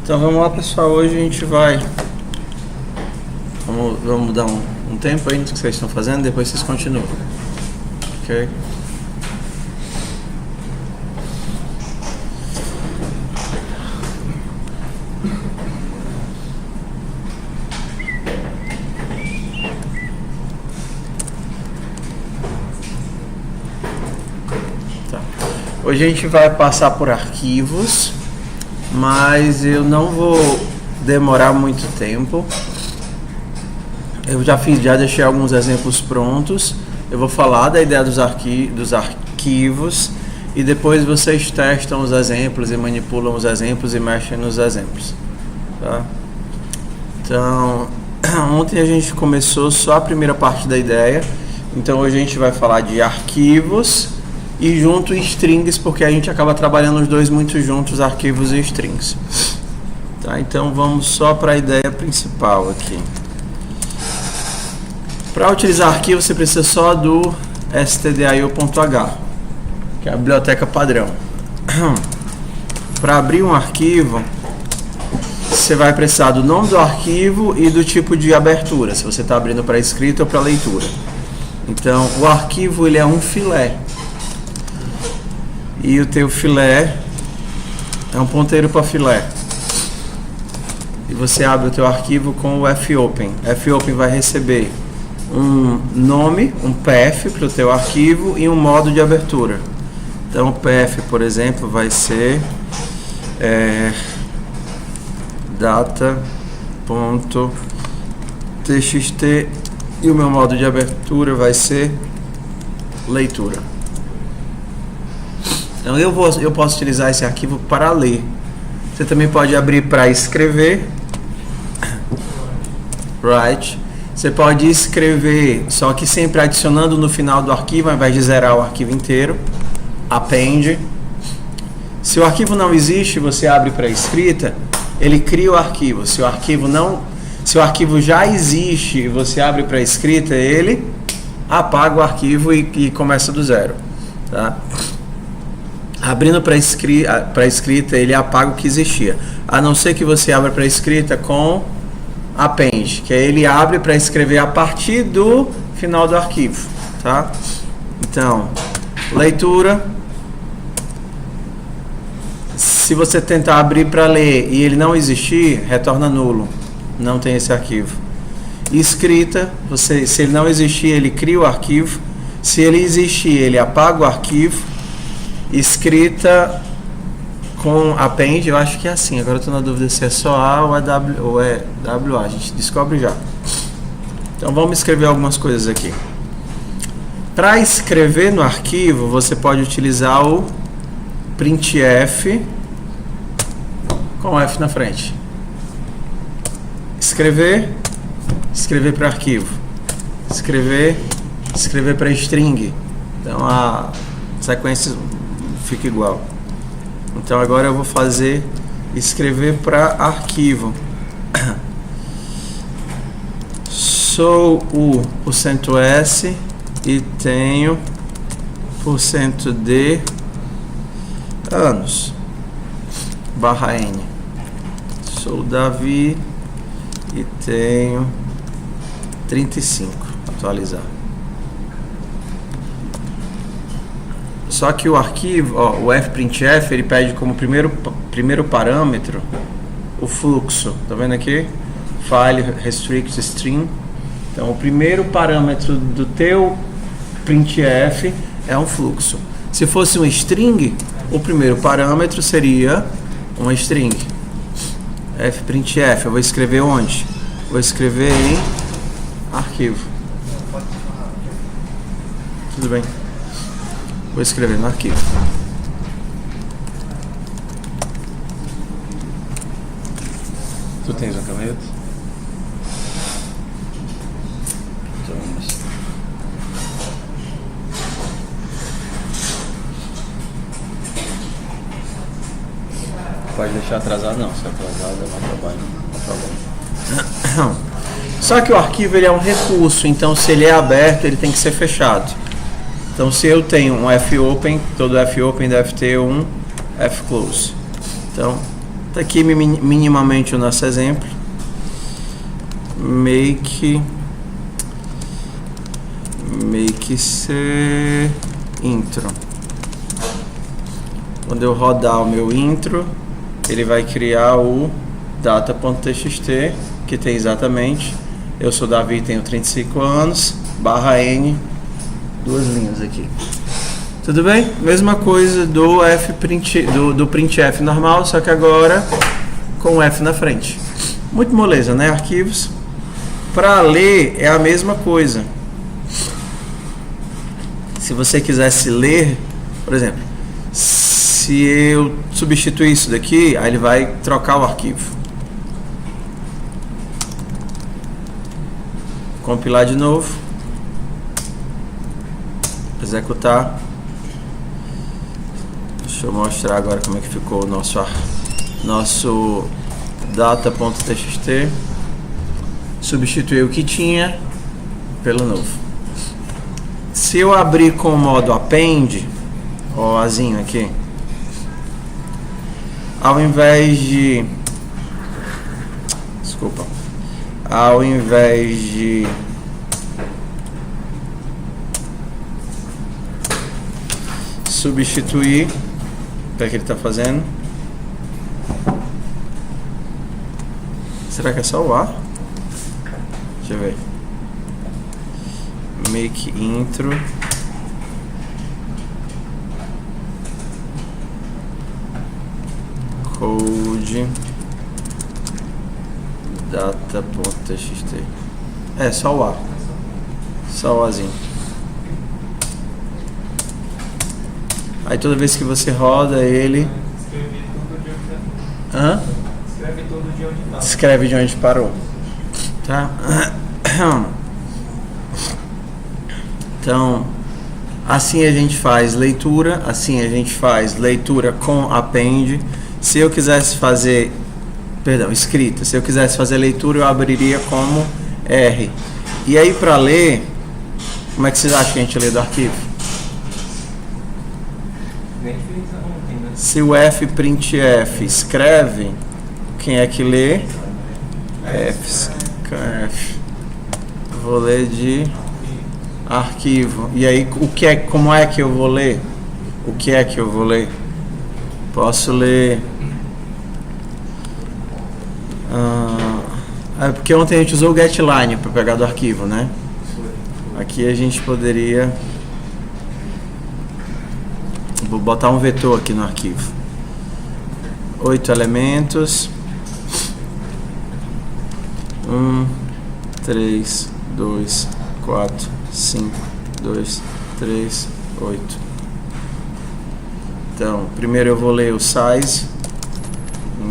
Então vamos lá, pessoal. Hoje a gente vai... Vamos dar um tempo aí no que vocês estão fazendo, depois vocês continuam. Ok? Tá. Hoje a gente vai passar por arquivos, mas eu não vou demorar muito tempo. Eu já deixei alguns exemplos prontos. Eu vou falar da ideia dos arquivos e depois vocês testam os exemplos e manipulam os exemplos e mexem nos exemplos, tá? Então, ontem a gente começou só a primeira parte da ideia. Então hoje a gente vai falar de arquivos e junto strings, porque a gente acaba trabalhando os dois muito juntos, arquivos e strings, tá? Então vamos só para a ideia principal aqui. Para utilizar arquivo, você precisa só do stdio.h, que é a biblioteca padrão. Para abrir um arquivo, você vai precisar do nome do arquivo e do tipo de abertura, se você está abrindo para escrita ou para leitura. Então, o arquivo ele é um filé. E o teu filé é um ponteiro para filé. E você abre o teu arquivo com o fopen. Fopen vai receber um nome, um path para o teu arquivo e um modo de abertura. Então o path, por exemplo, vai ser data.txt e o meu modo de abertura vai ser leitura. Então eu posso utilizar esse arquivo para ler. Você também pode abrir para escrever, write. Você pode escrever, só que sempre adicionando no final do arquivo, ao invés de zerar o arquivo inteiro, append. Se o arquivo não existe, você abre para escrita, ele cria o arquivo. Se o arquivo já existe e você abre para escrita, ele apaga o arquivo e começa do zero, tá? Abrindo para escrita, ele apaga o que existia, a não ser que você abra para escrita com append, que aí ele abre para escrever a partir do final do arquivo, tá? Então, leitura. Se você tentar abrir para ler e ele não existir, retorna nulo, não tem esse arquivo. Escrita, se ele não existir, ele cria o arquivo. Se ele existir, ele apaga o arquivo. Escrita com append, eu acho que é assim. Agora eu estou na dúvida se é só A ou é WA. A gente descobre já. Então vamos escrever algumas coisas aqui. Para escrever no arquivo, você pode utilizar o printf com F na frente. Escrever para arquivo. Escrever para string. Então a sequência fica igual. Então agora eu vou fazer escrever para arquivo. Sou o %s e tenho %d anos /n. Sou Davi e tenho 35. Atualizar. Só que o arquivo, o fprintf, ele pede como primeiro parâmetro o fluxo. Tá vendo aqui? File restrict string. Então, o primeiro parâmetro do teu printf é um fluxo. Se fosse um string, o primeiro parâmetro seria uma string. Fprintf, eu vou escrever onde? Vou escrever em arquivo. Tudo bem. Vou escrever no arquivo. Tu tens uma caneta? Pode deixar atrasado não, se atrasado é mais trabalho, não. Só que o arquivo ele é um recurso, então se ele é aberto, ele tem que ser fechado. Então, se eu tenho um fopen, todo fopen deve ter um fclose. Então, Tá aqui minimamente o nosso exemplo. Make ser intro. Quando eu rodar o meu intro, ele vai criar o data.txt, que tem exatamente eu sou Davi, tenho 35 anos, /n, 2 linhas aqui. Tudo bem? Mesma coisa do do printf normal, só que agora com o F na frente. Muito moleza, né? Arquivos. Para ler é a mesma coisa. Se você quisesse ler, por exemplo, se eu substituir isso daqui, aí ele vai trocar o arquivo. Compilar de novo. Executar. Deixa eu mostrar agora como é que ficou o nosso data.txt. Substituir o que tinha pelo novo. Se eu abrir com o modo append, ó, azinho aqui, ao invés de substituir, o que é que ele está fazendo? Será que é só o A? Deixa eu ver. Make intro. Code data.txt. É só o A. Só o Azinho. Aí toda vez que você roda ele. Escreve de onde parou. Tá? Então, assim a gente faz leitura, assim a gente faz leitura com append. Se eu quisesse fazer, escrita, se eu quisesse fazer leitura, eu abriria como R. E aí para ler, como é que vocês acham que a gente lê do arquivo? Se o fprintf escreve, quem é que lê? F. Vou ler de arquivo. E aí, como é que eu vou ler? O que é que eu vou ler? Posso ler... porque ontem a gente usou o getLine para pegar do arquivo, né? Aqui a gente poderia... Vou botar um vetor aqui no arquivo. 8 elementos. 1, 3, 2, 4, 5, 2, 3, 8. Então, primeiro eu vou ler o size.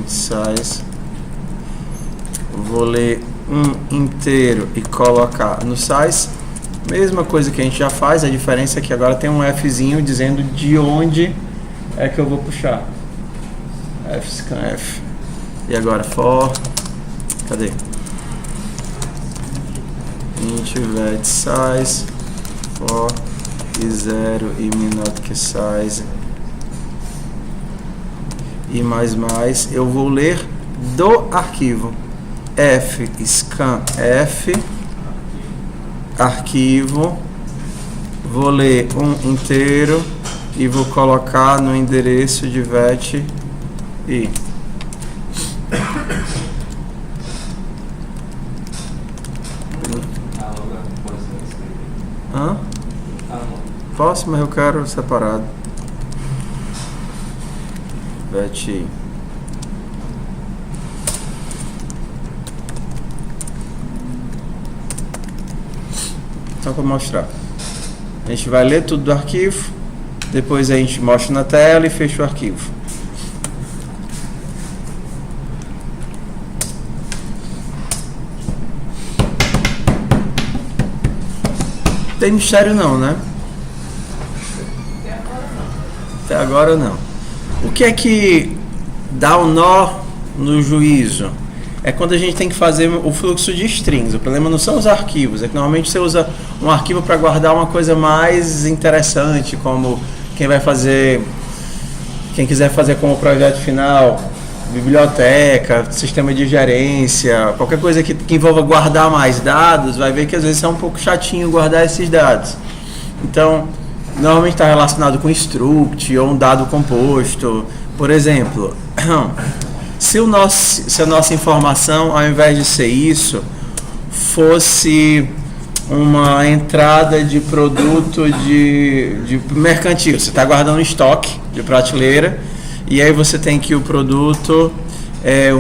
Size. Vou ler um inteiro e colocar no size. Mesma coisa que a gente já faz, a diferença é que agora tem um Fzinho dizendo de onde é que eu vou puxar. Fscanf. E agora for. Cadê? Int vet size for e 0 e menor que size e mais eu vou ler do arquivo fscanf arquivo, vou ler um inteiro e vou colocar no endereço de vet e posso, mas eu quero separado. Vet. Só para mostrar. A gente vai ler tudo do arquivo, depois a gente mostra na tela e fecha o arquivo. Tem mistério não, né? Até agora não. O que é que dá um nó no juízo? É quando a gente tem que fazer o fluxo de strings. O problema não são os arquivos, é que normalmente você usa um arquivo para guardar uma coisa mais interessante, como quem quiser fazer como projeto final, biblioteca, sistema de gerência, qualquer coisa que envolva guardar mais dados, vai ver que às vezes é um pouco chatinho guardar esses dados. Então, normalmente está relacionado com struct ou um dado composto. Por exemplo, se a nossa informação, ao invés de ser isso, fosse uma entrada de produto de mercantil, você está guardando estoque de prateleira, e aí você tem que o produto é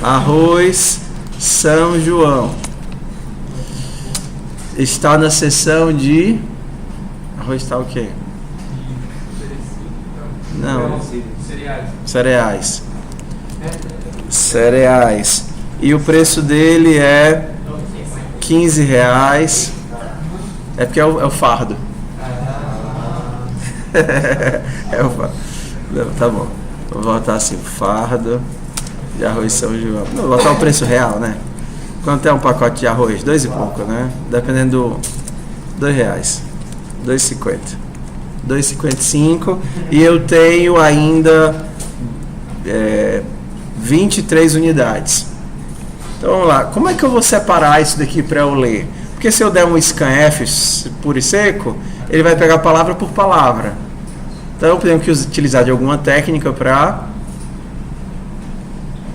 arroz São João. Está na seção de arroz está o quê? Não. Cereais. E o preço dele é R$15. É porque é o fardo. É o fardo. Não, tá bom. Vou botar assim, fardo de arroz São João. Não, vou botar o preço real, né? Quanto é um pacote de arroz? 2 e pouco, né? Dependendo do R$2. 2,50. 2,55. E eu tenho ainda 23 unidades. Então vamos lá. Como é que eu vou separar isso daqui para eu ler? Porque se eu der um scanf puro e seco, ele vai pegar palavra por palavra. Então eu tenho que utilizar de alguma técnica para...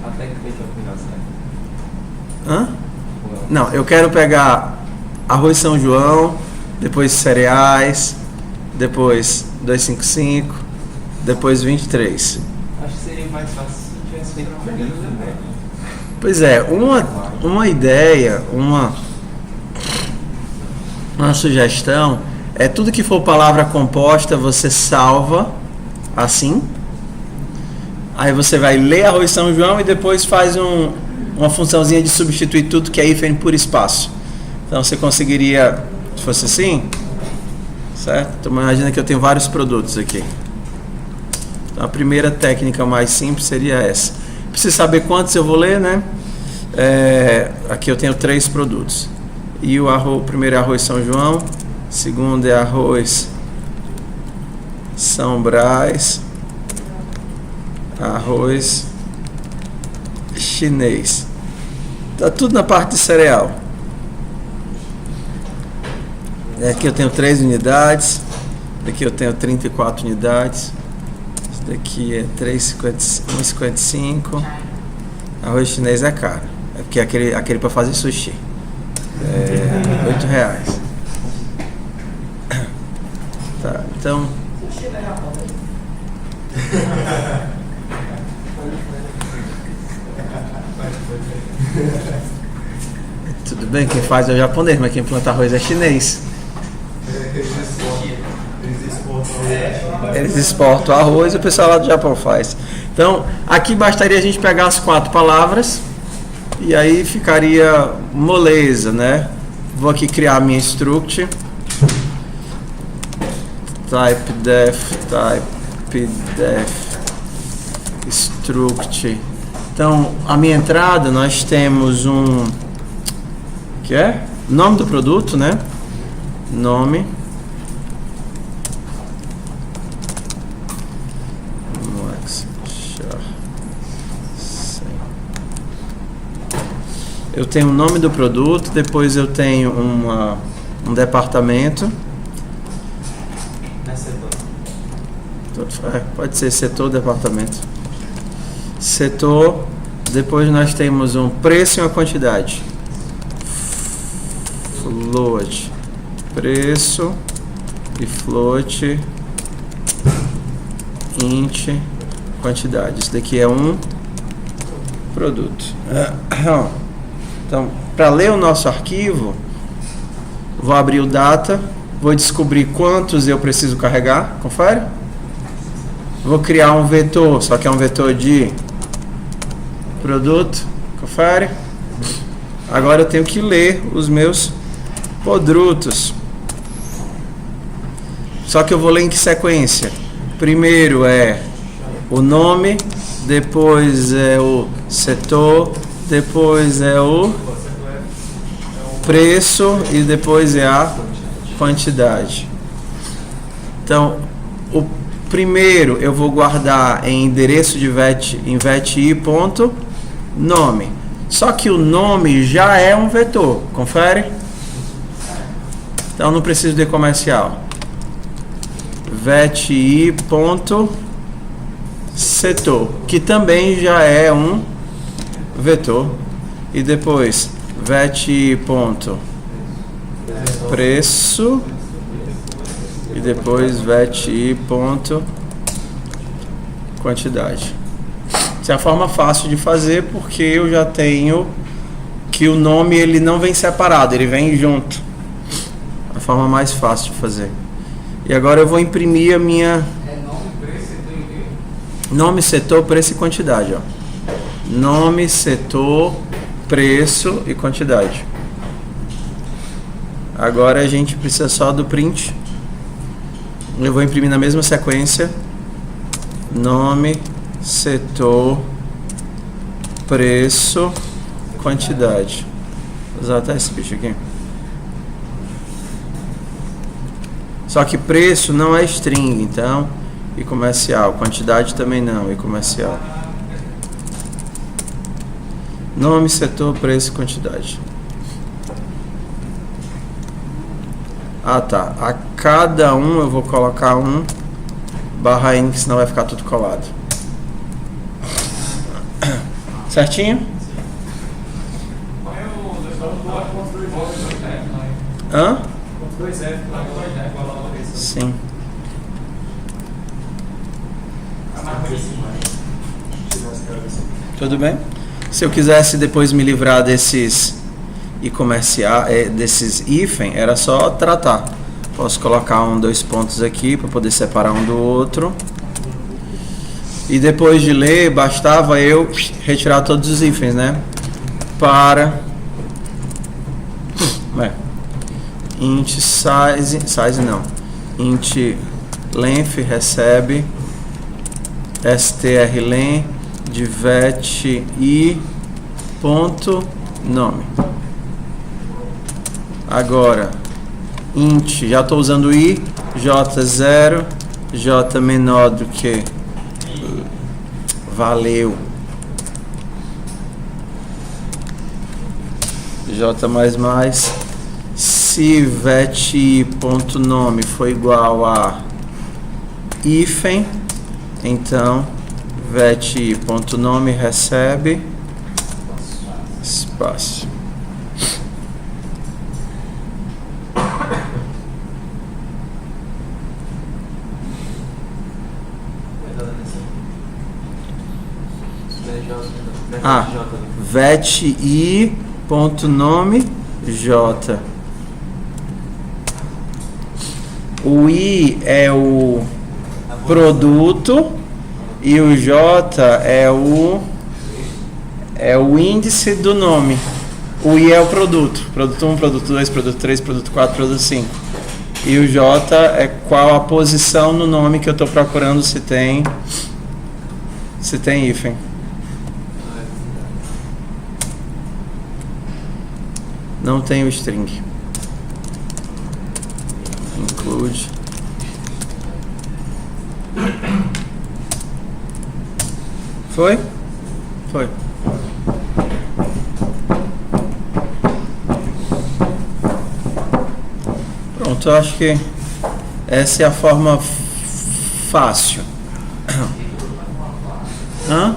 A técnica de combinação. Hã? Não, eu quero pegar arroz São João, depois cereais, depois 255, depois 23. Acho que seria mais fácil se tivesse feito comigo, né? Pois é, uma ideia, uma sugestão é tudo que for palavra composta você salva assim. Aí você vai ler arroz São João e depois faz uma funçãozinha de substituir tudo que é hífen por espaço. Então você conseguiria, se fosse assim, certo? Então imagina que eu tenho vários produtos aqui. Então a primeira técnica mais simples seria essa. Preciso saber quantos eu vou ler, né? Aqui eu tenho 3 produtos. E o primeiro é arroz São João, segundo é arroz São Brás, arroz chinês. Tá tudo na parte de cereal. Aqui eu tenho 3 unidades. Aqui eu tenho 34 unidades. Isso daqui é 1,55. Arroz chinês é caro. É porque aquele para fazer sushi. R$8. Tá, então. Tudo bem, quem faz é o japonês, mas quem planta arroz é chinês. Eles exportam arroz e o pessoal lá do Japão faz. Então, aqui bastaria a gente pegar as 4 palavras e aí ficaria moleza, né? Vou aqui criar a minha struct. Typedef struct. Então, a minha entrada, nós temos que é nome do produto, né? Nome. Eu tenho o nome do produto, depois eu tenho um departamento. Pode ser setor, departamento. Setor, depois nós temos um preço e uma quantidade. Float, preço e float, int, quantidade. Isso daqui é um produto. Então, para ler o nosso arquivo, vou abrir o data, vou descobrir quantos eu preciso carregar, confere? Vou criar um vetor, só que é um vetor de produto, confere? Agora eu tenho que ler os meus produtos. Só que eu vou ler em que sequência? Primeiro é o nome, depois é o setor, depois é o preço e depois é a quantidade. Então, primeiro eu vou guardar em endereço de VET_i.nome. Só que o nome já é um vetor, confere? Então não preciso de comercial. VET_i.setor, que também já é um vetor. E depois VET_preço e depois VET_quantidade. Essa é a forma fácil de fazer, porque eu já tenho que o nome ele não vem separado, ele vem junto. A forma mais fácil de fazer. E agora eu vou imprimir a minha nome, setor, preço e quantidade, ó. Nome, setor, preço e quantidade. Agora a gente precisa só do print. Eu vou imprimir na mesma sequência. Nome, setor, preço, quantidade. Vou usar até esse bicho aqui. Só que preço não é string, então, e comercial. Quantidade também não, e comercial. Nome, setor, preço e quantidade. Ah, tá. A cada um eu vou colocar um /n, que senão vai ficar tudo colado. Certinho? Hã? Sim. Tudo bem? Se eu quisesse depois me livrar desses e comercial, desses hífen, era só tratar. Posso colocar dois pontos aqui para poder separar um do outro. E depois de ler, bastava eu retirar todos os hífens, né? Para int size não, int length recebe strlen de VET_i ponto nome. Agora int, já estou usando i, j0, j menor do que valeu, j++, se VET_i.nome for igual a hífen, então VET_i.nome recebe espaço. VET_i.nome j. O i é o produto e o j é o índice do nome. O i é o produto. Produto 1, produto 2, produto 3, produto 4, produto 5. E o j é qual a posição no nome que eu estou procurando, se tem hífen. Não tem o string. Include. Foi? Foi. Pronto, eu acho que essa é a forma fácil. Hã?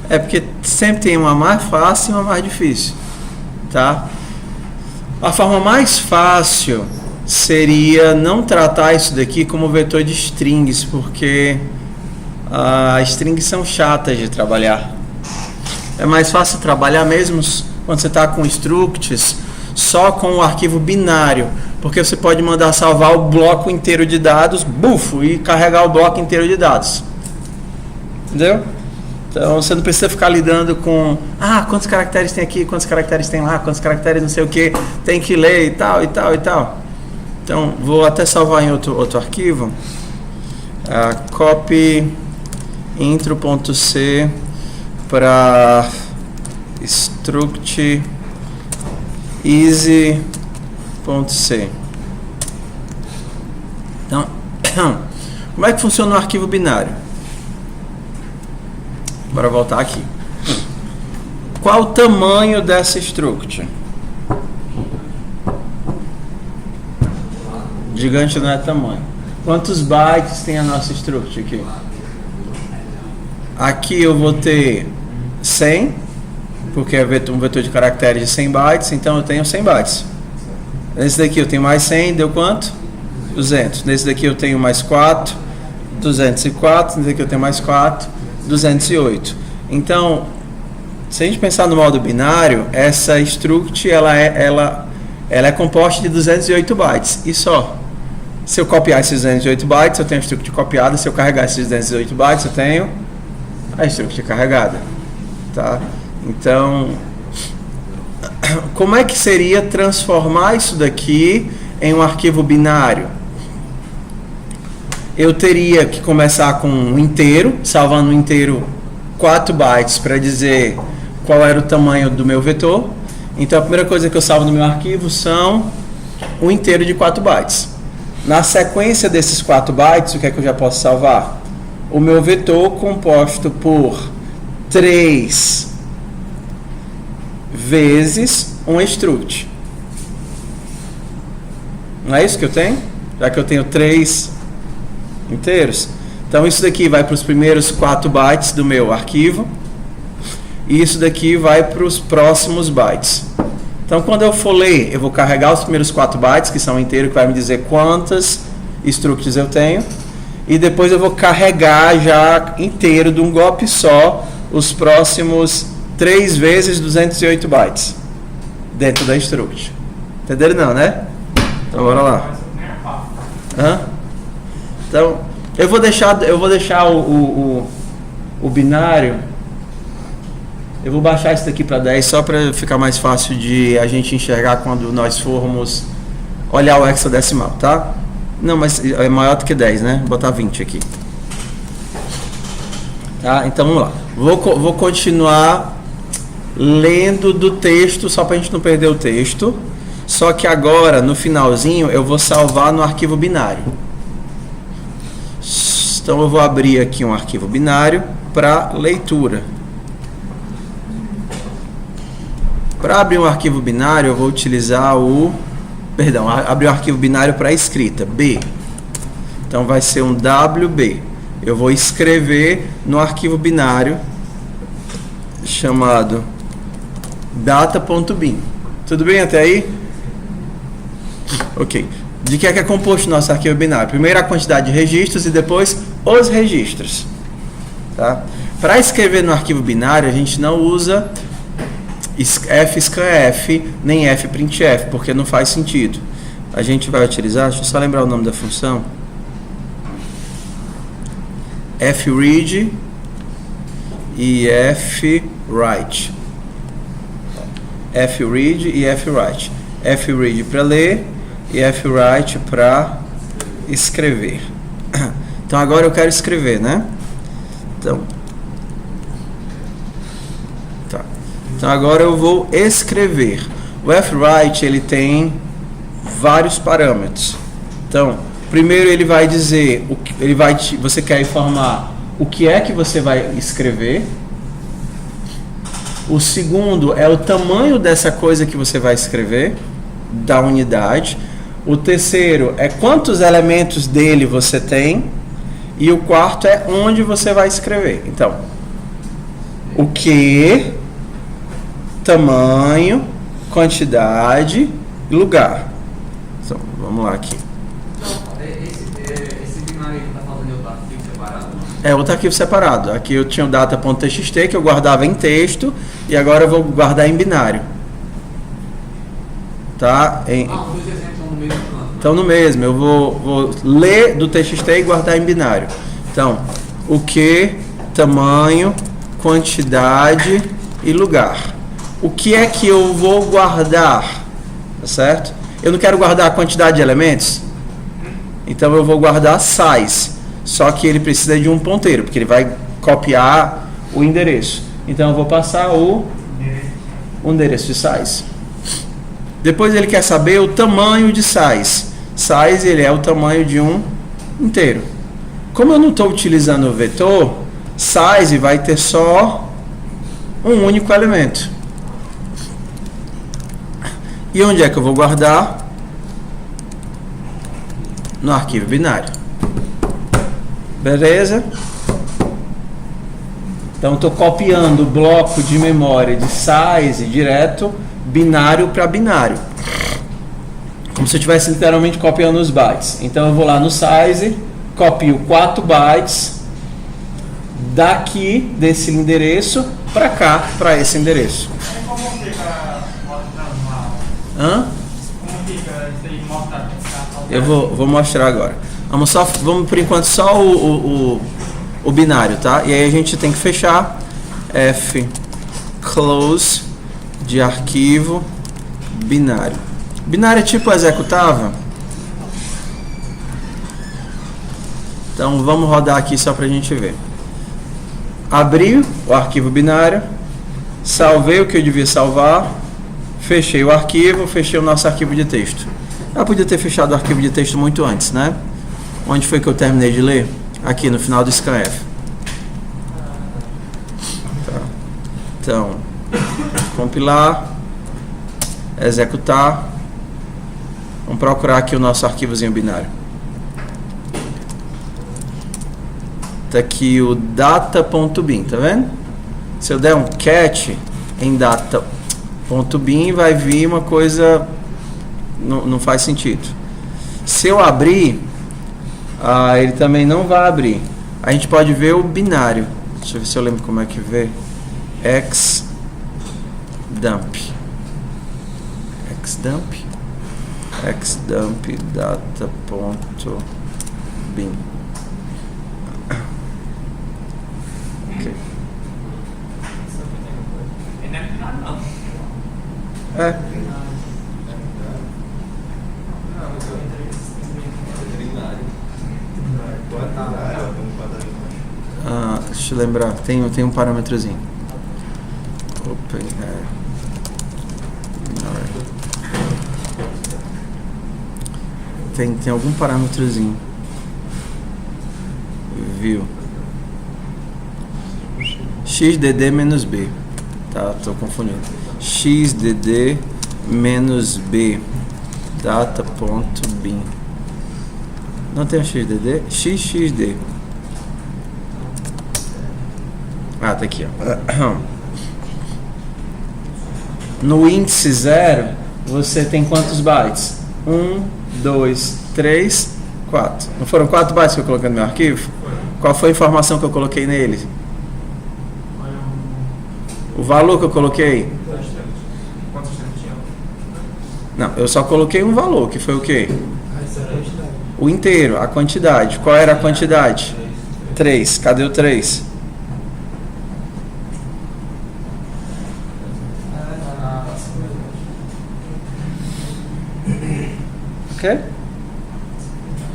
É porque sempre tem uma mais fácil e uma mais difícil, tá? A forma mais fácil seria não tratar isso daqui como vetor de strings, porque as strings são chatas de trabalhar. É mais fácil trabalhar mesmo quando você está com structs, só com o arquivo binário, porque você pode mandar salvar o bloco inteiro de dados, bufo, e carregar o bloco inteiro de dados. Entendeu? Então você não precisa ficar lidando com quantos caracteres tem aqui, quantos caracteres tem lá, quantos caracteres não sei o que, tem que ler e tal, e tal, e tal. Então vou até salvar em outro arquivo. Copy intro.c para struct easy.c. Então Como é que funciona o arquivo binário? Bora voltar aqui. Qual o tamanho dessa struct? Gigante não é tamanho. Quantos bytes tem a nossa struct aqui? Aqui eu vou ter 100, porque é um vetor de caracteres de 100 bytes, então eu tenho 100 bytes. Nesse daqui eu tenho mais 100, deu quanto? 200. Nesse daqui eu tenho mais 4, 204. Nesse daqui eu tenho mais 4, 208. Então, se a gente pensar no modo binário, essa struct ela é composta de 208 bytes e só. Se eu copiar esses 208 bytes, eu tenho a struct copiada. Se eu carregar esses 208 bytes, eu tenho a struct carregada. Tá? Então, como é que seria transformar isso daqui em um arquivo binário? Eu teria que começar com um inteiro, salvando um inteiro 4 bytes para dizer qual era o tamanho do meu vetor. Então a primeira coisa que eu salvo no meu arquivo são um inteiro de 4 bytes. Na sequência desses 4 bytes, o que é que eu já posso salvar? O meu vetor composto por 3 vezes um struct. Não é isso que eu tenho? Já que eu tenho 3 inteiros. Então isso daqui vai para os primeiros 4 bytes do meu arquivo. E isso daqui vai para os próximos bytes. Então quando eu for ler, eu vou carregar os primeiros 4 bytes, que são inteiros, que vai me dizer quantas structs eu tenho. E depois eu vou carregar já inteiro de um golpe só os próximos 3 vezes 208 bytes dentro da struct. Entenderam não, né? Então bora lá. Então eu vou deixar o binário. Eu vou baixar isso daqui para 10 só para ficar mais fácil de a gente enxergar quando nós formos olhar o hexadecimal, tá? Não, mas é maior do que 10, né? Vou botar 20 aqui. Tá? Então vamos lá. Vou continuar lendo do texto só para a gente não perder o texto. Só que agora, no finalzinho, eu vou salvar no arquivo binário. Então eu vou abrir aqui um arquivo binário para leitura. Para abrir um arquivo binário, eu vou utilizar abrir um arquivo binário para escrita, B. Então vai ser um WB. Eu vou escrever no arquivo binário chamado data.bin. Tudo bem até aí? Ok. De que é composto o nosso arquivo binário? Primeiro a quantidade de registros e depois os registros. Tá? Para escrever no arquivo binário, a gente não usa fscanf nem fprintf, porque não faz sentido. A gente vai utilizar, deixa eu só lembrar o nome da função, fread e fwrite. fread e fwrite. fread para ler e fwrite para escrever. Então agora eu quero escrever, né? Então agora eu vou escrever. O fwrite ele tem vários parâmetros. Então, primeiro ele vai dizer você quer informar o que é que você vai escrever. O segundo é o tamanho dessa coisa que você vai escrever, da unidade. O terceiro é quantos elementos dele você tem. E o quarto é onde você vai escrever. Então, o que, tamanho, quantidade e lugar. Então, vamos lá aqui. Esse binário que está falando de outro arquivo separado? É outro arquivo separado. Aqui eu tinha o data.txt que eu guardava em texto e agora eu vou guardar em binário. Tá? Os dois exemplos estão no mesmo canto. Então no mesmo, eu vou ler do txt e guardar em binário. Então, o que, tamanho, quantidade e lugar. O que é que eu vou guardar? Tá certo? Eu não quero guardar a quantidade de elementos, então eu vou guardar size. Só que ele precisa de um ponteiro, porque ele vai copiar o endereço. Então eu vou passar o endereço de size. Depois ele quer saber o tamanho de size. Size ele é o tamanho de um inteiro. Como eu não estou utilizando o vetor, size vai ter só um único elemento. E onde é que eu vou guardar? No arquivo binário. Beleza? Então, estou copiando o bloco de memória de size direto, binário para binário. Como se eu estivesse literalmente copiando os bytes. Então, eu vou lá no size, copio 4 bytes daqui, desse endereço, para cá, para esse endereço. Como fica mostrando uma... Hã? Como fica isso aí mostrando? Eu vou mostrar agora. Vamos por enquanto só o binário, tá? E aí a gente tem que fechar F close de arquivo binário. Binário é tipo executável. Então vamos rodar aqui só pra gente ver. Abri o arquivo binário, salvei o que eu devia salvar, fechei o arquivo, fechei o nosso arquivo de texto. Eu podia ter fechado o arquivo de texto muito antes, né? Onde foi que eu terminei de ler? Aqui no final do scanf. Tá. Então, compilar, executar. Vamos procurar aqui o nosso arquivozinho binário. Tá aqui o data.bin, tá vendo? Se eu der um cat em data.bin, vai vir uma coisa... Não faz sentido. Se eu abrir, ele também não vai abrir. A gente pode ver o binário. Deixa eu ver se eu lembro como é que vê. Xdump data.bin. Ok. É. Deixa eu lembrar, tem um parâmetrozinho. Open tem algum parâmetrozinho. View xdd-b. Tá, tô confundindo. xdd-b data.bin. Não tem o xdd? xxd. Tá aqui, ó. No índice 0, você tem quantos bytes? 1, 2, 3, 4. Não foram 4 bytes que eu coloquei no meu arquivo? Qual foi a informação que eu coloquei nele? O valor que eu coloquei? Não, eu só coloquei um valor, que foi o quê? O inteiro, a quantidade. Qual era a quantidade? 3. Cadê o 3? Ok?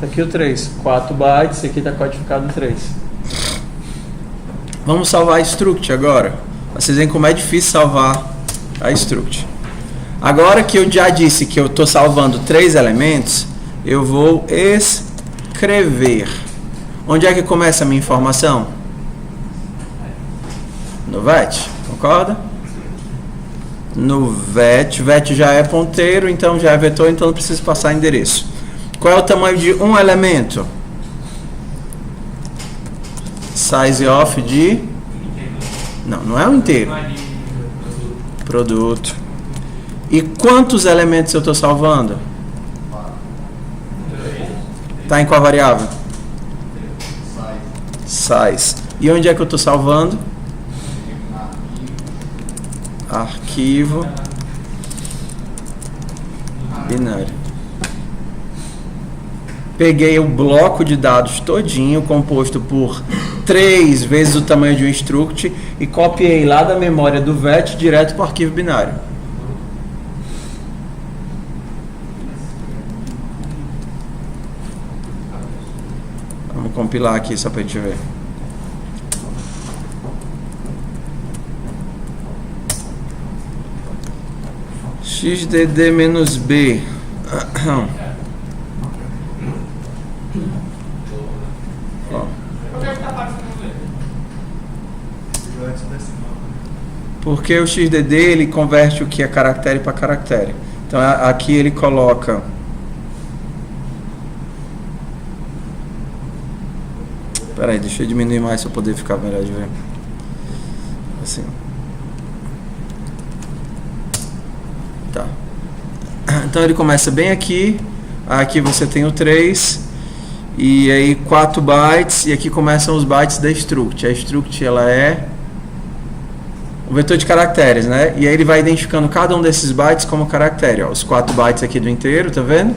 Tá aqui o 3. 4 bytes, aqui está codificado 3. Vamos salvar a struct agora. Vocês veem como é difícil salvar a struct. Agora que eu já disse que eu estou salvando 3 elementos, eu vou escrever. Onde é que começa a minha informação? No vet, concorda? No vet já é ponteiro, então já é vetor, então não preciso passar endereço. Qual é o tamanho de um elemento? Size of de... Não é o inteiro. Produto. E quantos elementos eu estou salvando? Está em qual variável? Size. E onde é que eu estou salvando? Arquivo binário. Peguei o bloco de dados todinho, composto por 3 vezes o tamanho de um struct, e copiei lá da memória do vet direto para o arquivo binário. Vamos compilar aqui só para a gente ver. xdd-b Ó. Por que está aparecendo Porque o XDD ele converte o que é caractere para caractere. Então aqui ele coloca Peraí, deixa eu diminuir mais para poder ficar melhor de ver. Assim. Tá. Então ele começa bem aqui. Aqui você tem o 3. E aí 4 bytes. E aqui começam os bytes da struct. A struct ela é o vetor de caracteres, né? E aí ele vai identificando cada um desses bytes como caractere. Ó, os 4 bytes aqui do inteiro, tá vendo?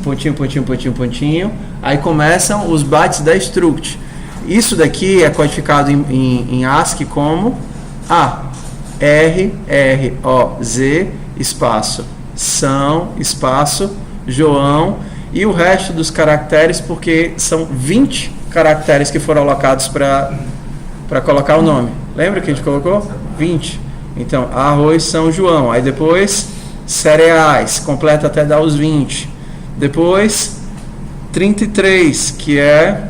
Pontinho, pontinho, pontinho, pontinho. Aí começam os bytes da struct. Isso daqui é codificado em ASCII como A, R, R, O, Z, espaço, São, espaço, João e o resto dos caracteres, porque são 20 caracteres que foram alocados para colocar o nome. Lembra que a gente colocou? 20. Então, arroz São João. Aí depois, cereais, completa até dar os 20. Depois, 33, que é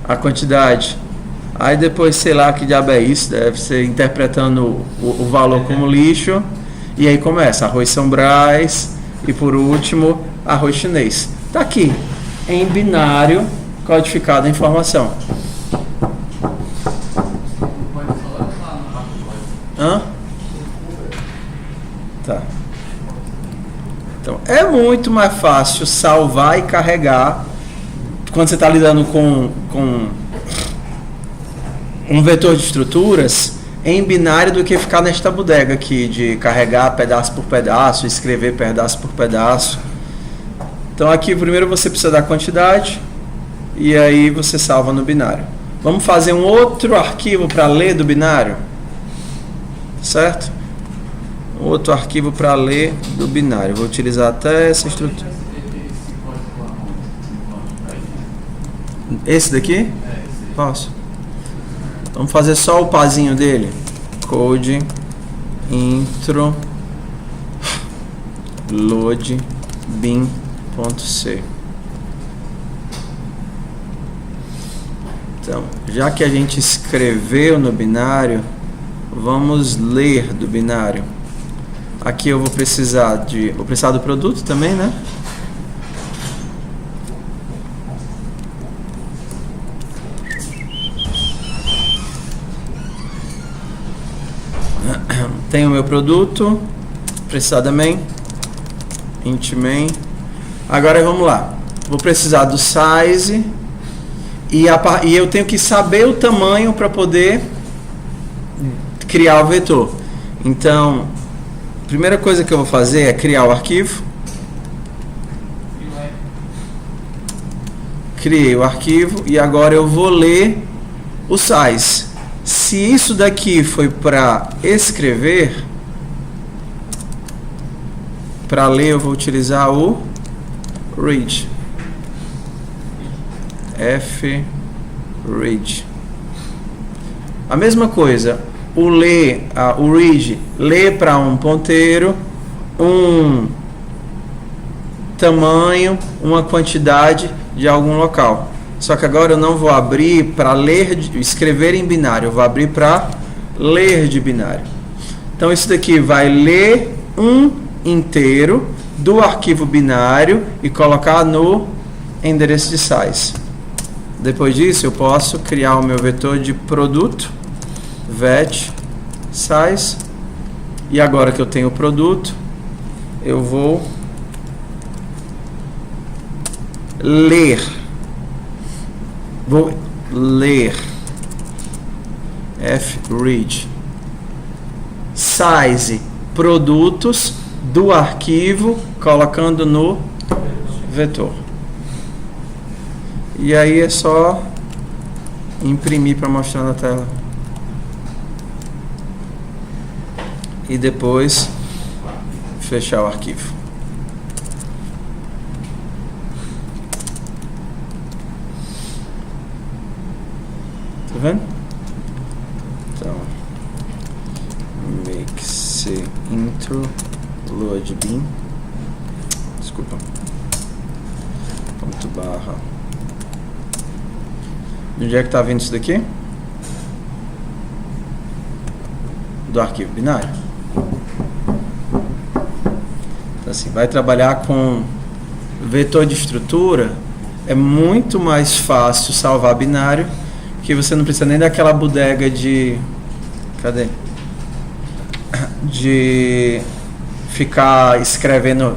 a quantidade. Aí depois, sei lá que diabo é isso, deve ser interpretando o valor como lixo. E aí começa, arroz São Brás. E por último, arroz chinês. Tá aqui, em binário, codificada a informação. Hã? Tá. Então, é muito mais fácil salvar e carregar quando você está lidando com um vetor de estruturas em binário do que ficar nesta bodega aqui de carregar pedaço por pedaço, escrever pedaço por pedaço. Então aqui primeiro você precisa da quantidade e aí você salva no binário. Vamos fazer um outro arquivo para ler do binário, certo? Outro arquivo para ler do binário. Vou utilizar até essa estrutura. Esse daqui? Posso. Vamos fazer só o pazinho dele. Code intro load bin.c. Então, já que a gente escreveu no binário, vamos ler do binário. Aqui eu vou precisar do produto também, né? Tenho o meu produto, precisar da main, int main. Agora vamos lá. Vou precisar do size e eu tenho que saber o tamanho para poder criar o vetor. Então, a primeira coisa que eu vou fazer é criar o arquivo. Criei o arquivo e agora eu vou ler o size. Se isso daqui foi para escrever, para ler eu vou utilizar o read. F-read. A mesma coisa, o read lê para um ponteiro, um tamanho, uma quantidade de algum local. Só que agora eu não vou abrir para escrever em binário, eu vou abrir para ler de binário. Então isso daqui vai ler um inteiro do arquivo binário e colocar no endereço de size. Depois disso eu posso criar o meu vetor de produto, vet size, e agora que eu tenho o produto, eu vou ler f-read size produtos do arquivo, colocando no vetor. E aí é só imprimir para mostrar na tela. E depois fechar o arquivo. Tá vendo? Então, make c intro load bin, desculpa, ponto barra De onde é que está vindo isso daqui? Do arquivo binário. Então, assim, vai trabalhar com vetor de estrutura, é muito mais fácil salvar binário, que você não precisa nem daquela bodega de... Cadê? De ficar escrevendo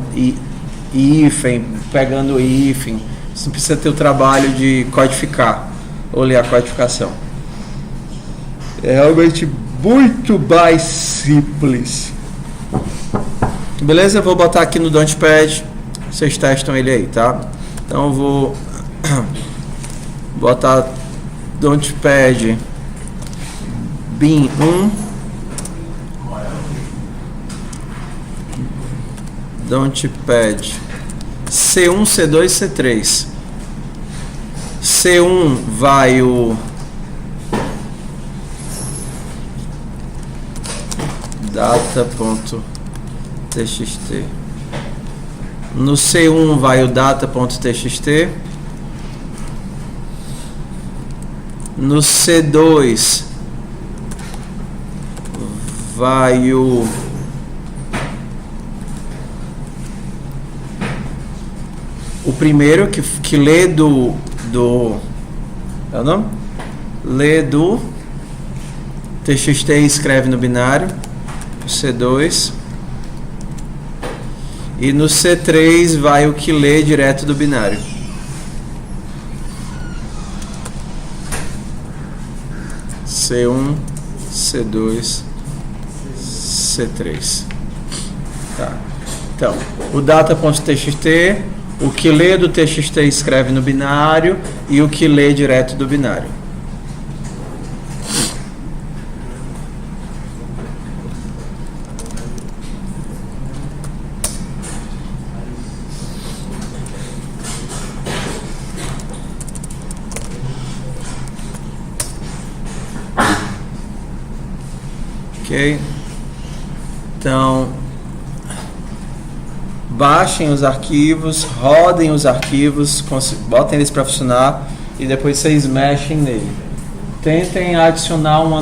hífen, pegando hífen. Você não precisa ter o trabalho de codificar ou ler a codificação. É realmente muito mais simples. Beleza? Eu vou botar aqui no Launchpad. Vocês testam ele aí, tá? Então eu vou botar Launchpad bin 1, Launchpad C1, C2, C3. C1 vai o data.txt. No C1 vai o data.txt. No C2 vai o primeiro que lê do é o nome? Lê do txt e escreve no binário, C2. E no C3 vai o que lê direto do binário. C1, C2, C3. Tá. Então, o data.txt, o que lê do txt escreve no binário e o que lê direto do binário. Ok? Então, baixem os arquivos, rodem os arquivos, botem eles para funcionar e depois vocês mexem nele. Tentem adicionar uma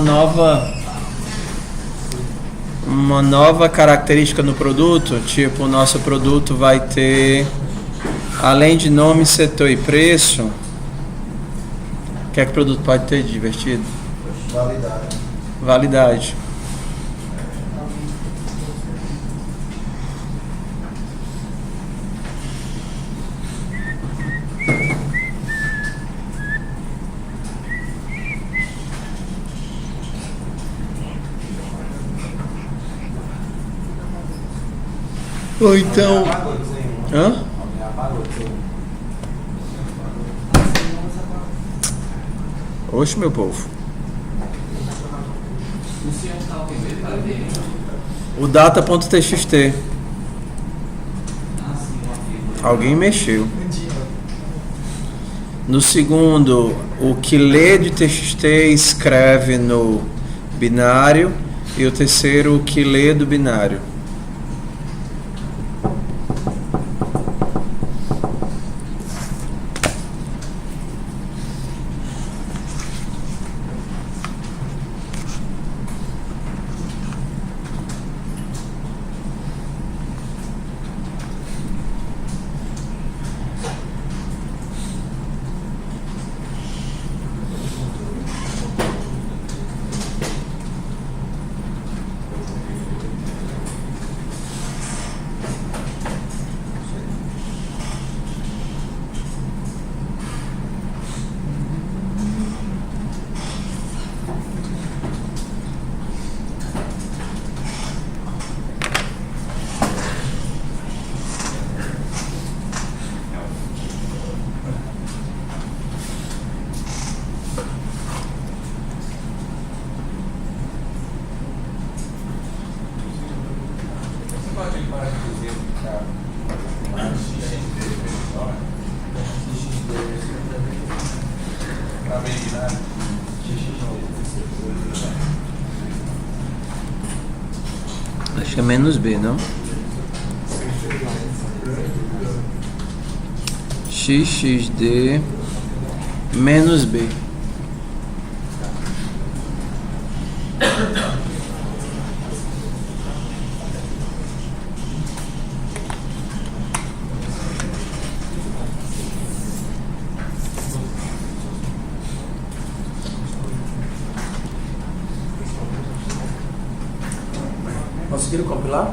nova característica no produto, tipo o nosso produto vai ter, além de nome, setor e preço, o que é que o produto pode ter de divertido? Validade. Ou então... Hã? Oxe, meu povo. O data.txt. Alguém mexeu. No segundo, o que lê de txt escreve no binário. E o terceiro, o que lê do binário. Acho que é menos B, não? XXD menos B. Conseguiram compilar?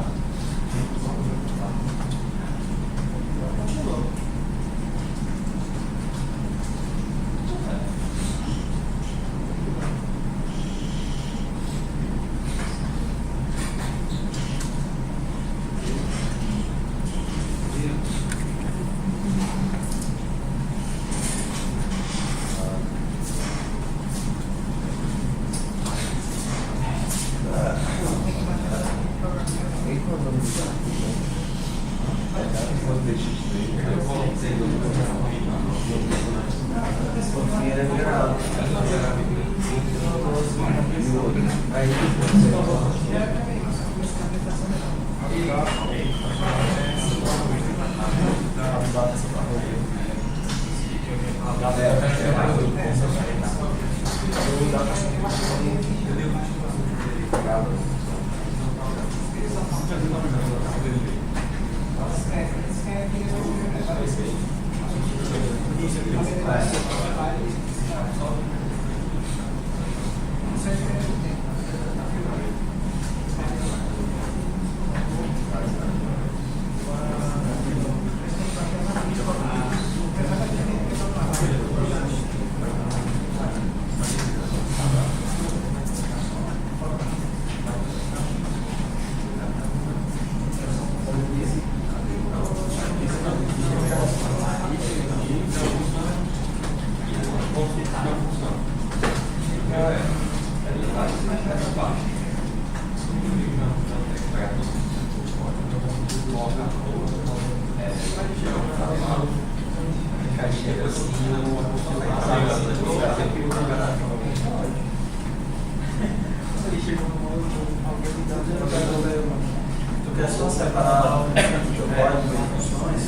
Tu quer só separar o código e funções?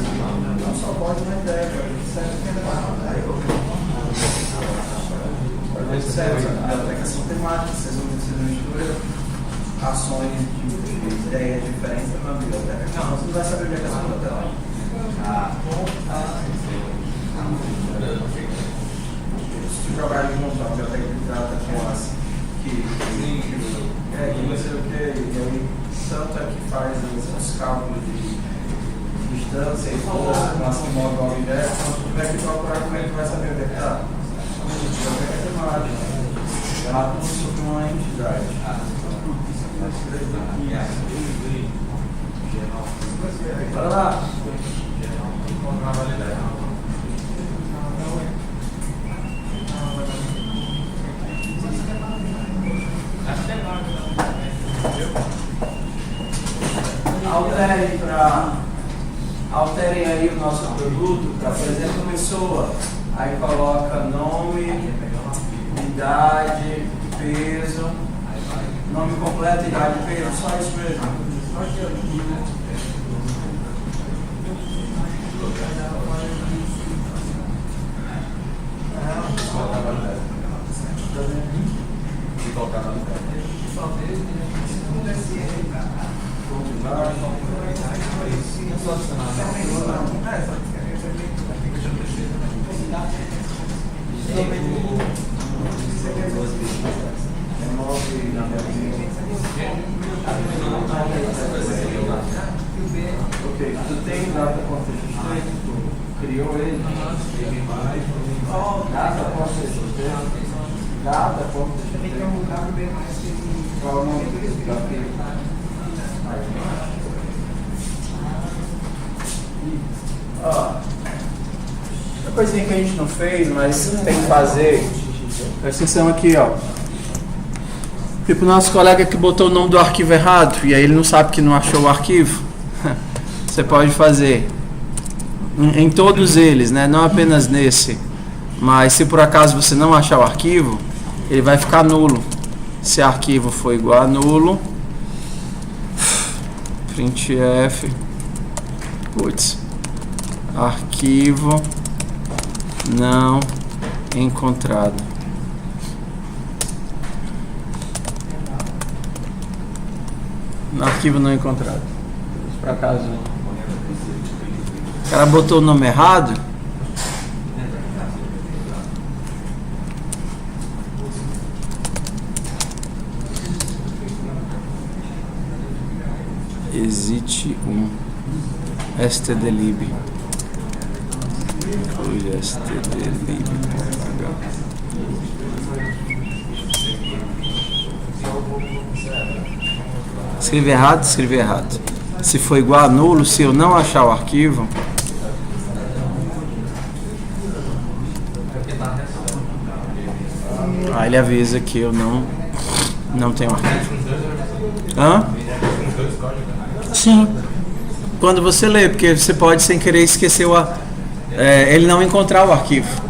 Não só código, mas ideia, serve a aplicação temática, vocês não misturam ações de ideias diferentes na biblioteca. Não, você não vai saber onde é que essa biblioteca se tu jogar junto a biblioteca que trata com as que não sei o que, e aí tanto é que faz os cálculos de distância e força, com ação móvel ao objeto, então se tu tiver que procurar, como é que tu vai saber onde é que está? Biblioteca é temática. Ela como se fosse uma entidade. Bora lá. Alterem aí o nosso produto para, por exemplo, pessoa. Aí coloca nome, idade, peso, nome completo, idade, peso, só isso mesmo. Ok, tu tem data contexto, tu criou ele, data contexto, qual o nome do desafio? Uma coisinha que a gente não fez, mas tem que fazer. Presta atenção aqui, ó. Tipo o nosso colega que botou o nome do arquivo errado e aí ele não sabe que não achou o arquivo. Você pode fazer em todos eles, né? Não apenas nesse. Mas se por acaso você não achar o arquivo, ele vai ficar nulo. Se arquivo for igual a nulo, printf, arquivo não encontrado. Arquivo não encontrado. Por acaso o cara botou o nome errado. existe um stdlib. stdlib. Escrevi errado, escrevi errado. Se for igual a nulo, se eu não achar o arquivo, aí ele avisa que eu não tenho arquivo. Hã? Sim. Quando você lê, porque você pode sem querer esquecer ele não encontrar o arquivo.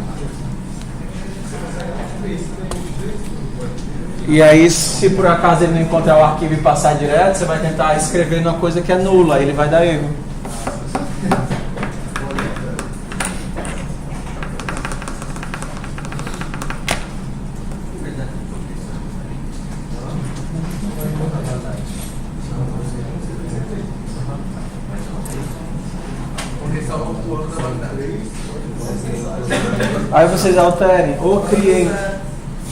E aí, se por acaso ele não encontrar o arquivo e passar direto, você vai tentar escrever numa coisa que é nula, aí ele vai dar erro. Aí vocês alterem, ou criem,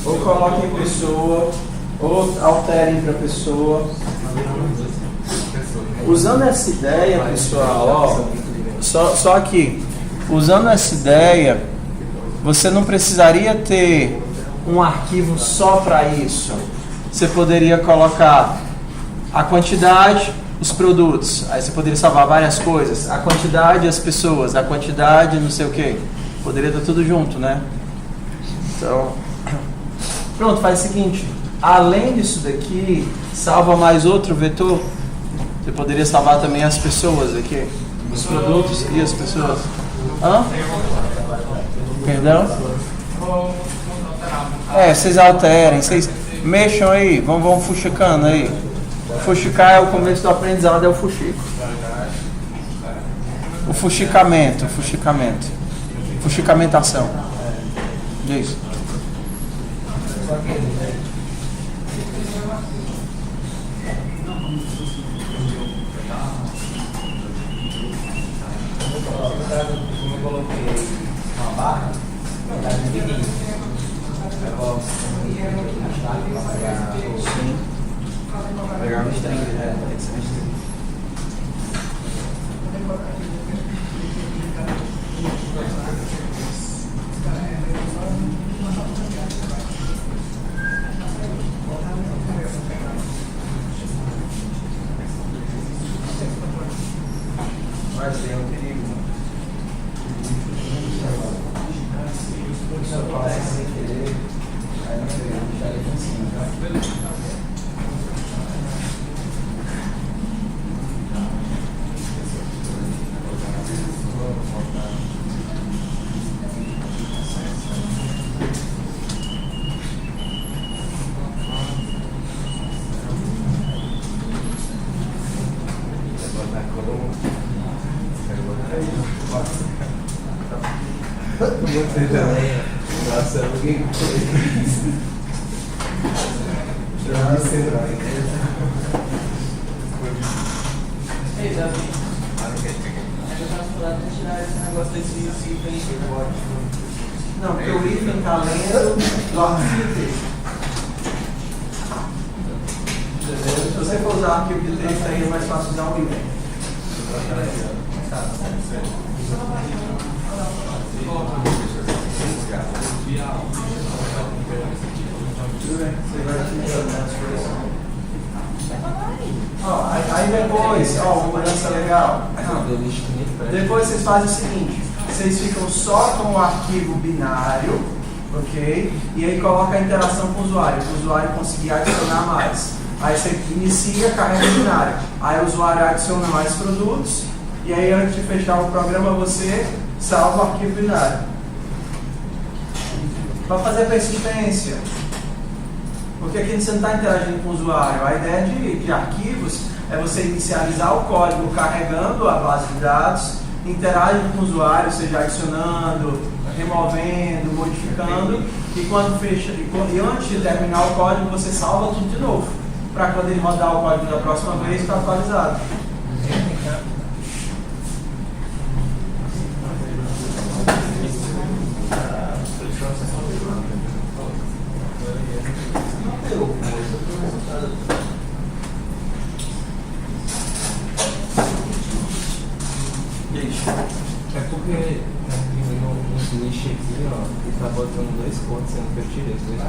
ou coloquem pessoa, ou alterem para pessoa. Usando essa ideia, pessoal, só aqui, usando essa ideia, você não precisaria ter um arquivo só para isso. Você poderia colocar a quantidade, os produtos, aí você poderia salvar várias coisas, a quantidade, as pessoas, a quantidade, não sei o que. Poderia estar tudo junto, né? Então, pronto, faz o seguinte. Além disso daqui, salva mais outro vetor. Você poderia salvar também as pessoas aqui. Os produtos e as pessoas. Hã? Perdão? Vocês alterem, vocês mexam aí, vão fuxicando aí. Fuxicar é o começo do aprendizado, é o fuxico. O fuxicamento. Fuxicamentação. Diz. Como eu coloquei uma barra, ela é dividida. Eu coloco para pegar o string, né? Tem que ser um string. Mas é um perigo. Se eu começo sem querer, aí não sei, deixar ele aqui em cima. Você também. Nossa, alguém. Ei, Davi. Eu tava falando de tirar esse negócio desse item. Não, porque o item tá lendo do arquivo dele. Se você for usar arquivo de texto, aí é mais fácil usar um item. Tudo bem, você vai utilizando as coisas. Aí depois, uma mudança legal. Depois vocês fazem o seguinte: vocês ficam só com o arquivo binário, ok? E aí coloca a interação com o usuário, para o usuário conseguir adicionar mais. Aí você inicia, carrega o binário. Aí o usuário adiciona mais produtos. E aí antes de fechar o programa você salva o arquivo binário. Para fazer persistência. Porque aqui você não está interagindo com o usuário. A ideia de arquivos é você inicializar o código carregando a base de dados, interage com o usuário, seja adicionando, removendo, modificando, e quando fecha, e antes de terminar o código você salva tudo de novo, para quando ele rodar o código da próxima vez ficar atualizado. esse lixo aqui, ó, ele tá botando 2 pontos, sendo que eu tirei os 2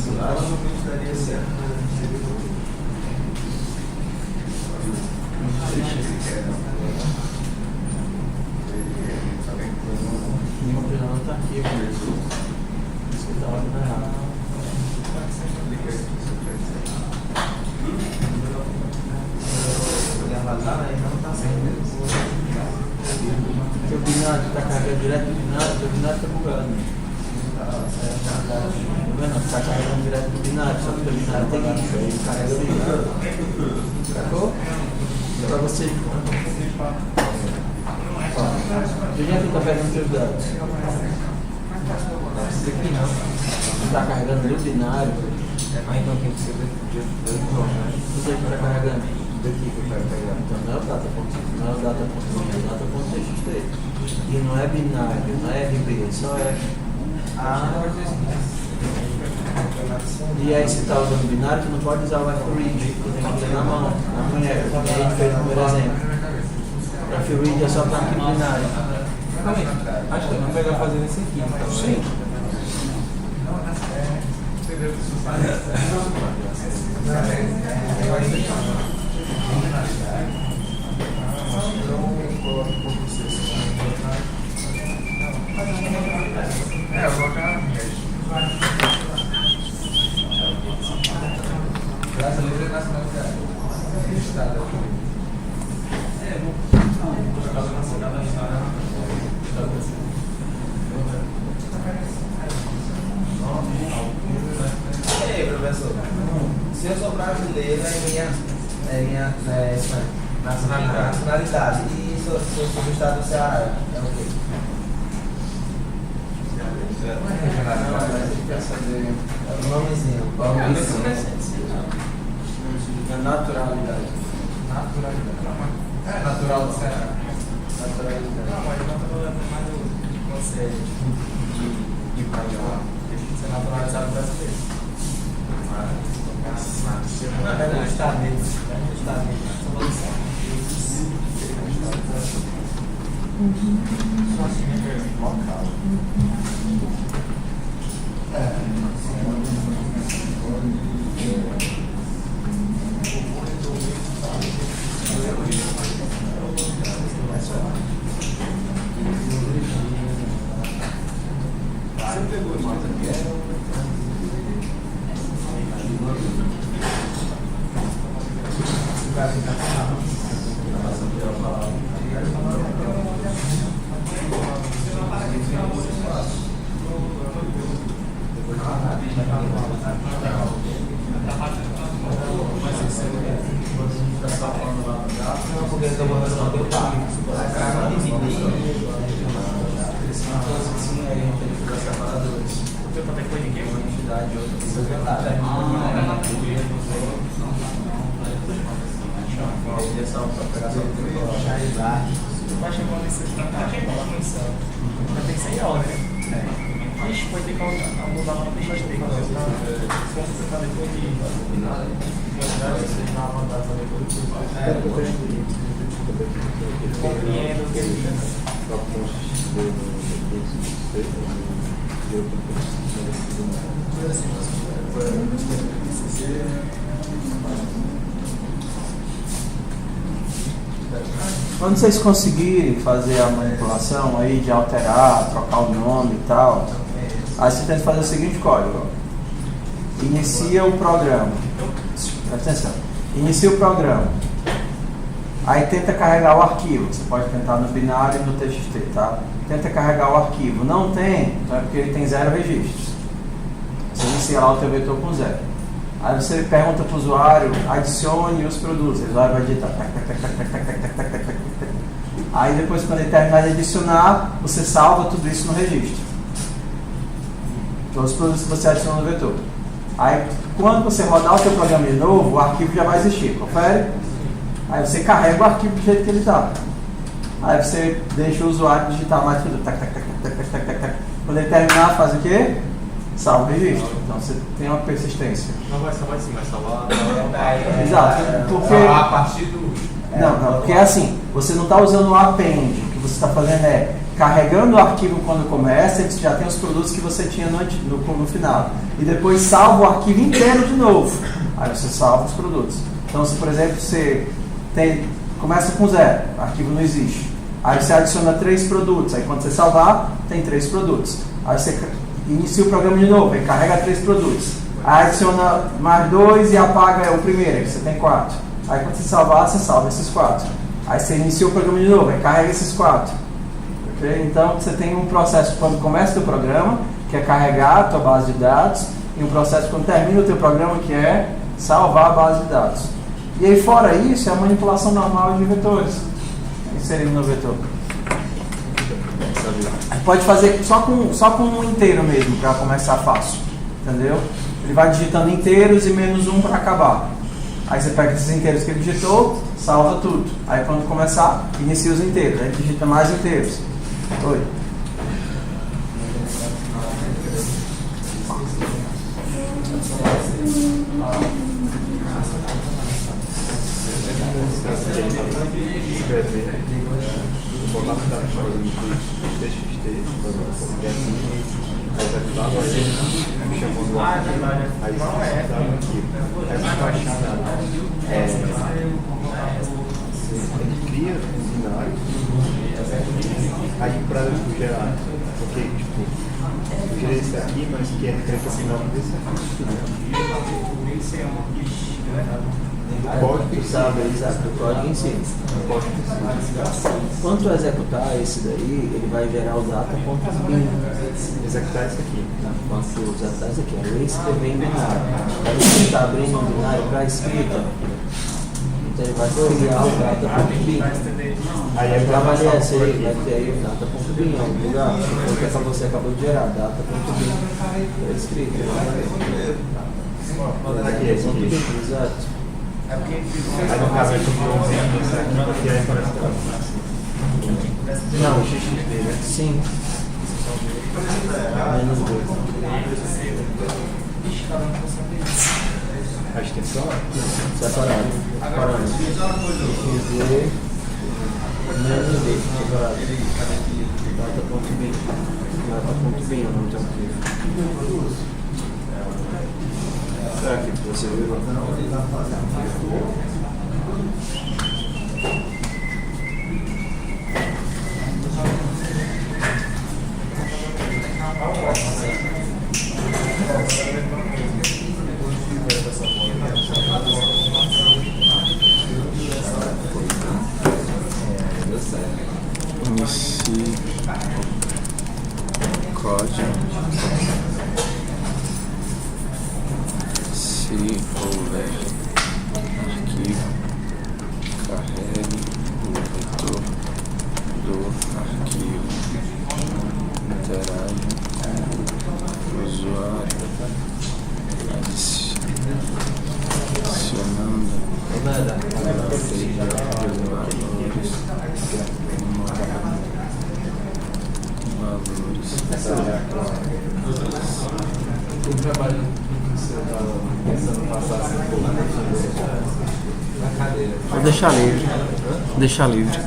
Provavelmente daria certo. Não tá aqui, isso que tá errado. Não tá sendo. Seu binário tá carregando direto do binário, seu binário tá bugando. Tá vendo? Tá carregando direto do binário, só que o teu binário tem guincho, aí ele carrega o binário. Sacou? É pra você. Onde é que tá pegando seus dados? Isso aqui não. Não tá carregando ali o binário. Ah, então tem que ser de Onde é que tá carregando? daqui que eu quero pegar. Então não é o data.txt, não é o data.txt, é o data.txt. E não é binário, não é RB, só é. E aí se está usando binário, tu não pode usar o FRead, tu tem que ter na mão, na mulher, que a gente fez no primeiro exemplo. O FRead é só para aqui no binário. Acho que eu vou pegar fazendo esse aqui, então. Sim. Eu vou colocar. Graças a Deus ele nasceu registrado aqui. E aí, professor? Se eu sou brasileiro, é minha nacionalidade. E se eu sou do estado do Ceará, é o quê? Não é regionalidade, mas a gente quer saber o nomezinho. É naturalidade. É natural do Ceará. Naturalidade. Não, mas não estou falando mais do conceito de país. Deixa de ser naturalizado brasileiro. Não, é no estado dele. É no estado dele. Só assim é local. Você pegou o nota que é? Vai chegar uma necessidade, vai chegar uma função. Vai ter que ser em ordem. Ixi, vai ter que mudar uma TXT. Se você está depois de você dá uma mandada depois de compreendo o que ele diz. Quando vocês conseguirem fazer a manipulação aí de alterar, trocar o nome e tal, aí você tem que fazer o seguinte código. Inicia o programa. Presta atenção. Inicia o programa. Aí tenta carregar o arquivo. Você pode tentar no binário e no TXT, tá? Tenta carregar o arquivo. Não tem, então é porque ele tem 0 registros. Você inicia lá o teu vetor com 0. Aí você pergunta para o usuário, adicione os produtos. O usuário vai digitar. Aí depois, quando ele terminar de adicionar, você salva tudo isso no registro. Todos os produtos que você adiciona no vetor. Aí, quando você rodar o seu programa de novo, o arquivo já vai existir. Confere? Aí você carrega o arquivo do jeito que ele está. Aí você deixa o usuário digitar mais tudo. Quando ele terminar, faz o quê? salva o registro. Então você tem uma persistência. Não vai salvar sim, vai salvar. Exato, porque... A partir do... Não, porque é assim, você não está usando o append, o que você está fazendo é carregando o arquivo quando começa, ele já tem os produtos que você tinha no final. E depois salva o arquivo inteiro de novo. Aí você salva os produtos. Então, se por exemplo, você começa com 0, o arquivo não existe. Aí você adiciona 3 produtos. Aí quando você salvar, tem 3 produtos. Aí você inicia o programa de novo, aí carrega 3 produtos. Aí adiciona mais 2 e apaga o primeiro, aí você tem 4. Aí quando você salvar, você salva esses 4. Aí você inicia o programa de novo, aí carrega esses 4. Okay? Então você tem um processo quando começa o teu programa, que é carregar a tua base de dados, e um processo quando termina o teu programa, que é salvar a base de dados. E aí fora isso, é a manipulação normal de vetores. Inserir no vetor. Pode fazer só com um inteiro mesmo, para começar fácil. Entendeu? Ele vai digitando inteiros e menos um para acabar. Aí você pega esses inteiros que ele digitou, salva tudo. Aí quando começar, inicia os inteiros. Aí digita mais inteiros. Oi. Ele cria um binário aí para gerar, porque tipo, eu gerei esse aqui, mas que é referente ao final desse aqui. O código sabe, exato, o código em si. Quando tu executar esse daí, ele vai gerar o data.bin. Executar esse aqui. Quando tu executar esse aqui, é escrever em binário. Quando você está abrindo um binário para escrita, então ele vai criar o data.bin. Aí é para avaliar se ele vai ter aí o data.bin em algum lugar. Porque é você acabou de gerar, data.bin. Para escrita. Aqui, esse aqui. Exato. Aí no caso, eu estou usando isso aqui porque é para não, XXD, né? Sim. Menos 2. A extensão? Separado. Parando. XD. Menos 2. Separado. Data.bin. Data.bin é o nome do arquivo. Será que você viu? Inicie código. Se houver arquivo, carregue o vetor do arquivo, interage com o usuário, adicionando O trabalho que você está pensando passar assim por na cadeira. Vou deixar livre. Deixar livre.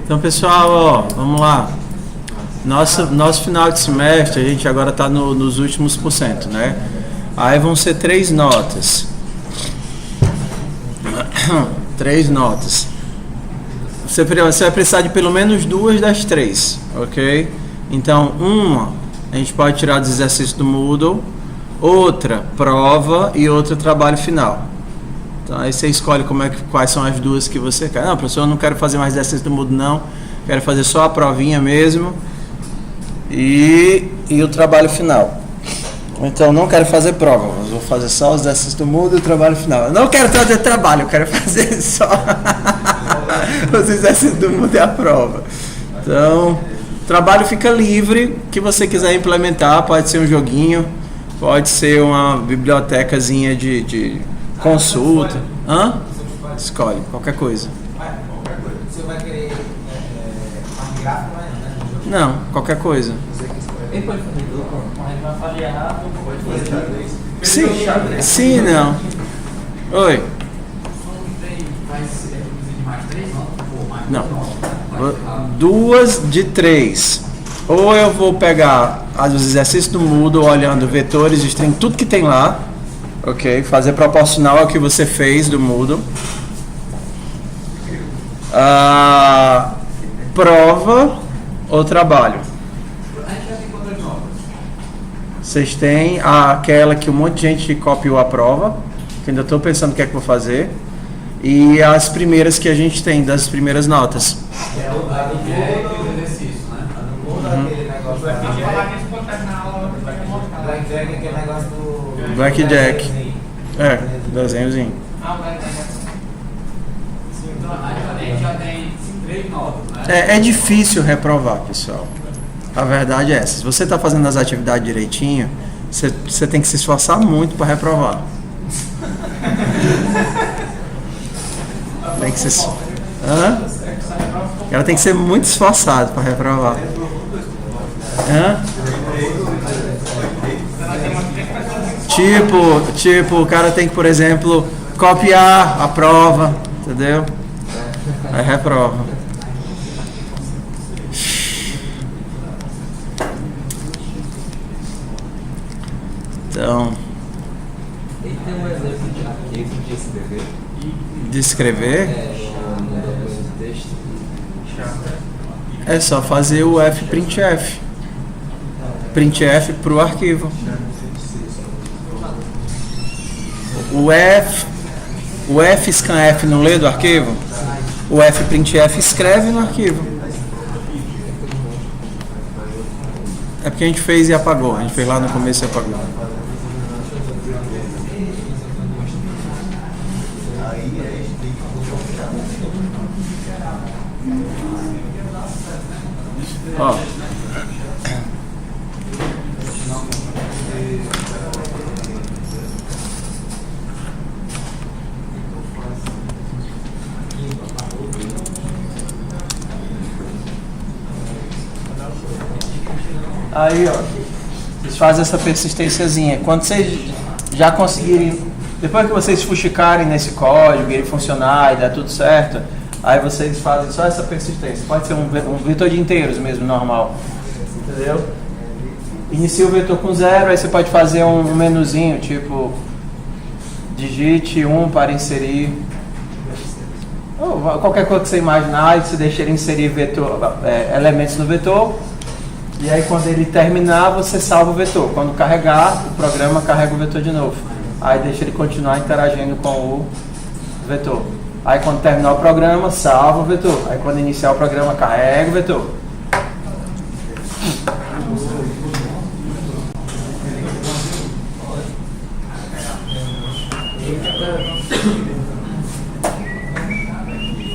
Então, pessoal, ó, vamos lá. Nosso final de semestre, a gente agora está nos últimos %, né? Aí vão ser 3 notas. 3 notas. Você vai precisar de pelo menos 2 das 3, ok? Então, uma a gente pode tirar dos exercícios do Moodle, outra prova e outra trabalho final. Então, aí você escolhe quais são as 2 que você quer. Não, professor, eu não quero fazer mais exercício do Moodle, não. Quero fazer só a provinha mesmo e o trabalho final. Então, não quero fazer prova, mas vou fazer só os exercícios do Moodle e o trabalho final. Eu não quero fazer trabalho, eu quero fazer só os exercícios do Moodle e a prova. Então, o trabalho fica livre. O que você quiser implementar, pode ser um joguinho, pode ser uma bibliotecazinha de consulta. Escolhe, qualquer coisa. Não, qualquer coisa. Ele pode fazer dupla. Mas ele vai avaliar do Pode fazer xadrez. Sim, sim, não. Oi. Vai ser reduzir de mais 3 notas? Ou mais Não. 9? 2 de 3. Ou eu vou pegar os exercícios do Moodle olhando vetores, string, tudo que tem lá, ok? Fazer proporcional ao que você fez do Moodle. Prova ou trabalho? A gente já tem quantas notas? Vocês têm aquela que um monte de gente copiou a prova, que ainda estou pensando o que é que vou fazer, e as primeiras que a gente tem, das primeiras notas. É o dado que é o exercício, né? Aquele negócio Vai da falar que isso pode terminar a aula, vai mostrar. Blackjack, aquele negócio do... Blackjack. É, desenhozinho. Ah, vai. Sim, então a gente já tem 3 notas, né? É difícil reprovar, pessoal. A verdade é essa. Se você está fazendo as atividades direitinho, você tem que se esforçar muito para reprovar. Tem que ser. Hã? Ela tem que ser muito esforçado para reprovar. Hã? Tipo, o cara tem que, por exemplo, copiar a prova, entendeu? Aí reprova. Então, Ele tem um exemplo de arquivo de escrever. de escrever, No documento de texto. é só fazer o fprintf. Printf pro arquivo. O fscanf não lê do arquivo? O fprintf escreve no arquivo. É porque a gente fez e apagou. A gente fez lá no começo e apagou. Ó. Aí, ó, vocês fazem essa persistênciazinha. Quando vocês já conseguirem, depois que vocês fuxicarem nesse código, ele funcionar e dar tudo certo, aí vocês fazem só essa persistência. Pode ser um vetor de inteiros mesmo, normal. Entendeu? Inicia o vetor com 0, aí você pode fazer um menuzinho, tipo, digite 1 para inserir. Ou qualquer coisa que você imaginar, você deixa ele inserir vetor, elementos no vetor. E aí quando ele terminar, você salva o vetor. Quando carregar, o programa carrega o vetor de novo. Aí deixa ele continuar interagindo com o vetor. Aí quando terminar o programa, salva o vetor. Aí quando iniciar o programa, carrega o vetor.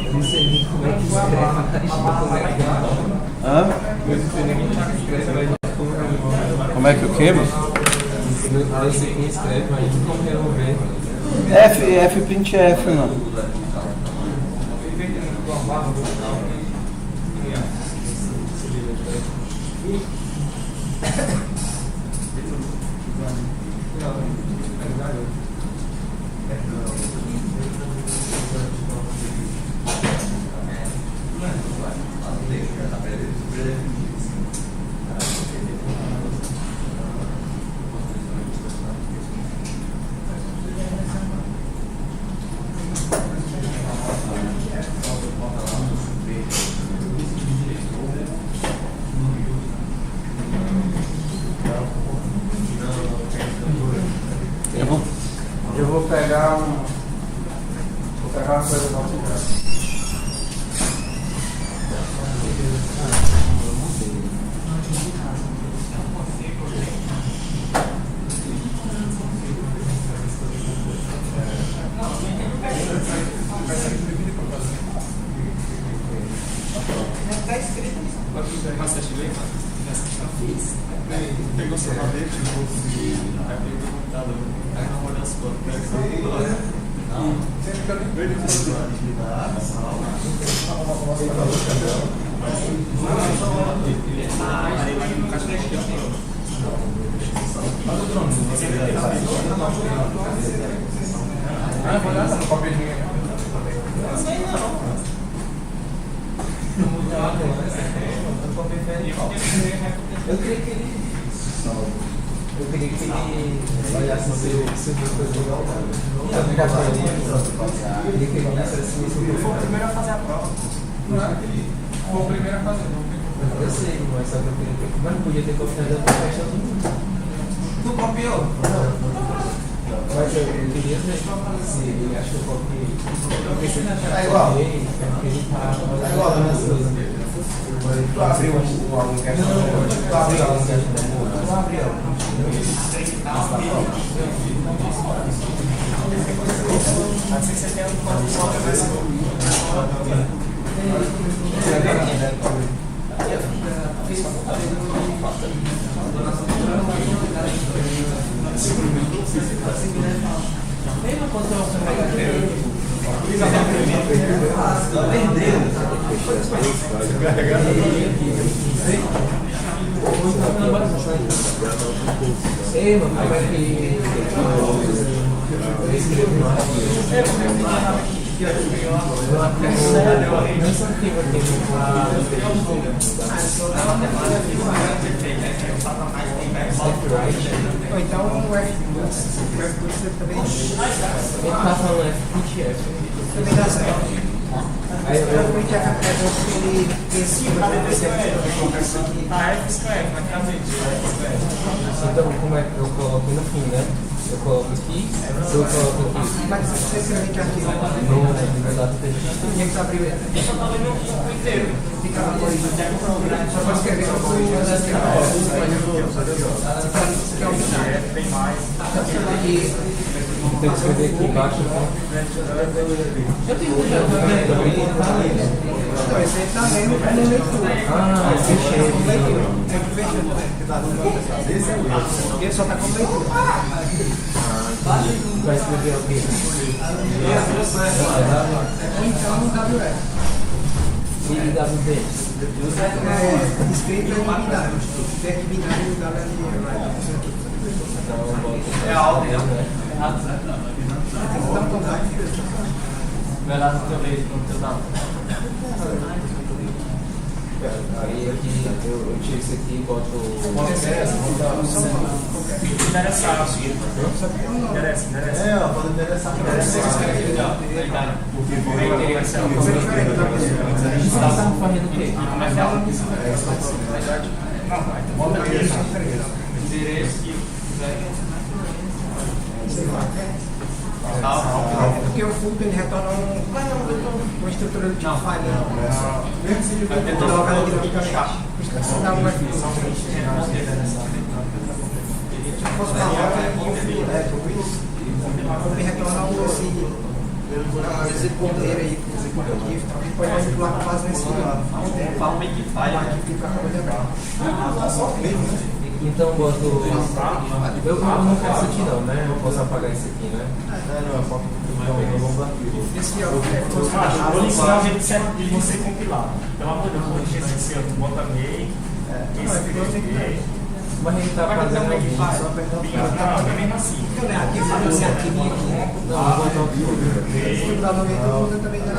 Eu não sei nem como é que escreve. Hã? Como é que o quê, mano? Eu sei quem escreve, mas não como remover. fprintf, mano. Eu vou pegar uma coisa pra você. Pegou seu valete, aí pegou o computador, aí não olhou as fotos, não. Sempre que eu lembrei de Ah, vou dar essa cópia de mim. Não sei não. Eu queria que ele olhasse se viu coisa legal. Eu queria que ele dissesse isso. Foi o primeiro a fazer a prova. Não é? Foi o primeiro a fazer. Eu sei, mas só que eu queria que... Mas não podia ter confiado na questão do mundo. Tu copiou? Mas eu queria ver se ele acha que eu copiei. É igual. Porque ele tá É igual, né? Tu abriu o aluno que tu abriu o aluno que tu abriu. Assim você tem uma foto dessa. Ei, mano, como é que eu escrevi no arquivo? Não só que vai ter Ou então o F2 você também ele tá falando FPTF. também dá certo. Aí Provavelmente a capacidade que ele decide aqui. Ah, é isso é, vai trazer. então, como é que eu coloco no fim, né? Eu coloco aqui, eu coloco aqui Mas você escreve que arquivo? no data texto. Tinha que abrir ele. Só tá lendo o inteiro. Fica na coisa. Só pode escrever uma coisa. Tem mais. Tem que escrever aqui embaixo. Eu tenho que Não, esse aí tá lendo como leitura. Ah, fechei. Como leitura. É que fechou. Ele só tá como leitura. Vai escrever o quê? Ou então WF. E WD. Escrito em binário. Tem aqui binário e o WF. É alto, né? Vai lá no teu leite, no teu dado. Aí aqui eu tiro isso aqui e boto Interessa. É, ó, pode interessar pra você. A gente estava fazendo o quê? Porque o fundo ele retorna uma estrutura de tipo falha. Mesmo se ele colocar dinamicamente. Isso dá uma tipo fosse uma roda e um fio elétrico. Ele retorna o executivo aí, executivo, que pode manipular com base nesse Fala meio que falha, né? que acaba de abrir. Então boto. Eu não quero isso aqui não, né? Eu posso apagar isso aqui, né? Esse é o Vou ensinar o jeito certo de você compilar. Pelo amor de Deus, vou ensinar esse outro. Bota make. Mas a gente tá fazendo aqui. Não, é mesmo assim. aqui faz esse arquivo aqui. Não, vou botar o Se mudar no meio, todo também dá.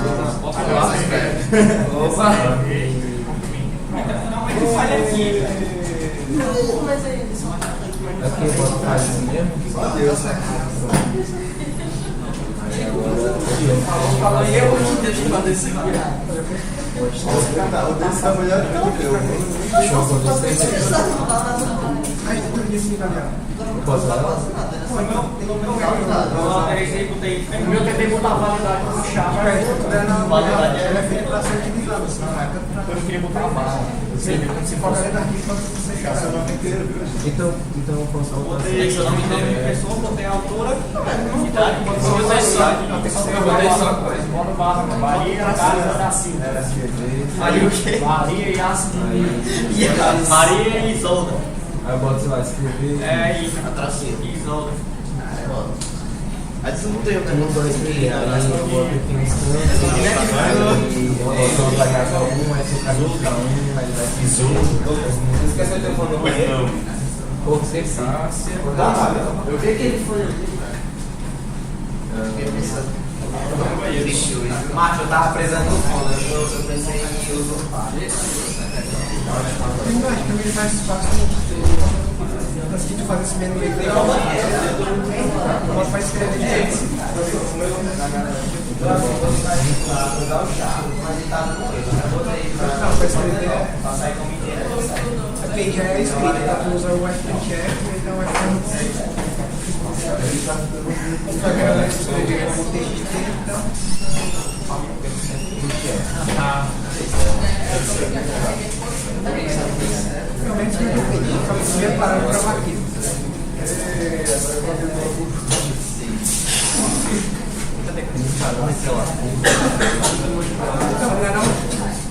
Opa! Não, mas que falha aqui. Aqui eu boto faz isso mesmo? Meu Deus. Aí agora. Fala aí, eu deixa eu fazer isso aqui. O desse tá melhor que o meu. Deixa eu fazer isso aí. A estrutura de cima ali, ó. Eu posso dar? O meu tentei botar a validade no chá, A estrutura ela é feita para ser utilizada. eu não queria botar a barra. Se colocar dentro arquivo, pode ser fechado. Então eu posso botar assim. Botei seu nome inteiro de pessoa, botei a altura, idade, botei só. Bota barra, Maria e Ácido da Silva. Aí o quê? Maria e Ácido. Maria e Isolda. Aí eu boto, sei lá, escrever. É, e Isolda. Aí você não tem o 1, 2, 3, aí eu vou aqui nos cantos, aí eu vai dar 1, aí se o caminho fica 1, aí vai ser 1. Você esqueceu o telefone do banheiro? Por Cecácia. Eu vi aquele fone ali. Macho, eu tava apresentando o fone, eu pensei em usurpar. Eu acho que ele faz espaço antes de tu fazer esse menu aí. Pode escrever direito. Não, para escrever é porque já é escrito, tá? Tu usa o FPChat, então vai ficar muito certo. Só que ela escrever com TXT, então. Realmente não entendi. Só que primeiro parando para gravar aqui.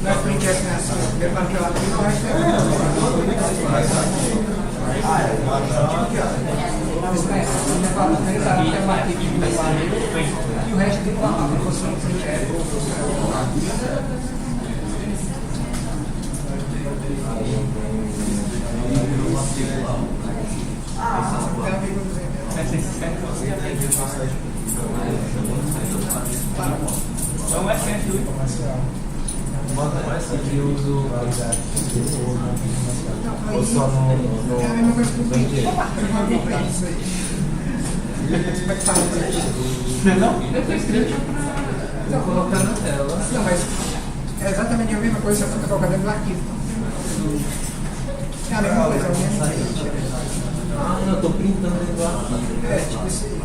Não é print aqui nessa. Primeiro para gravar aqui, o resto é. E o resto tem que falar, porque você não print Então é sempre o informação. Essa aqui eu uso ou só no é a mesma coisa que o print. Eu vou pra isso aí. Como é que fala isso? Não? Eu tô escrito. vou colocar na tela. Não, mas é exatamente a mesma coisa que você colocar dentro do arquivo. É a mesma coisa, é o mesmo print. Ah, não, eu tô printando dentro do arquivo. É, tipo isso aí.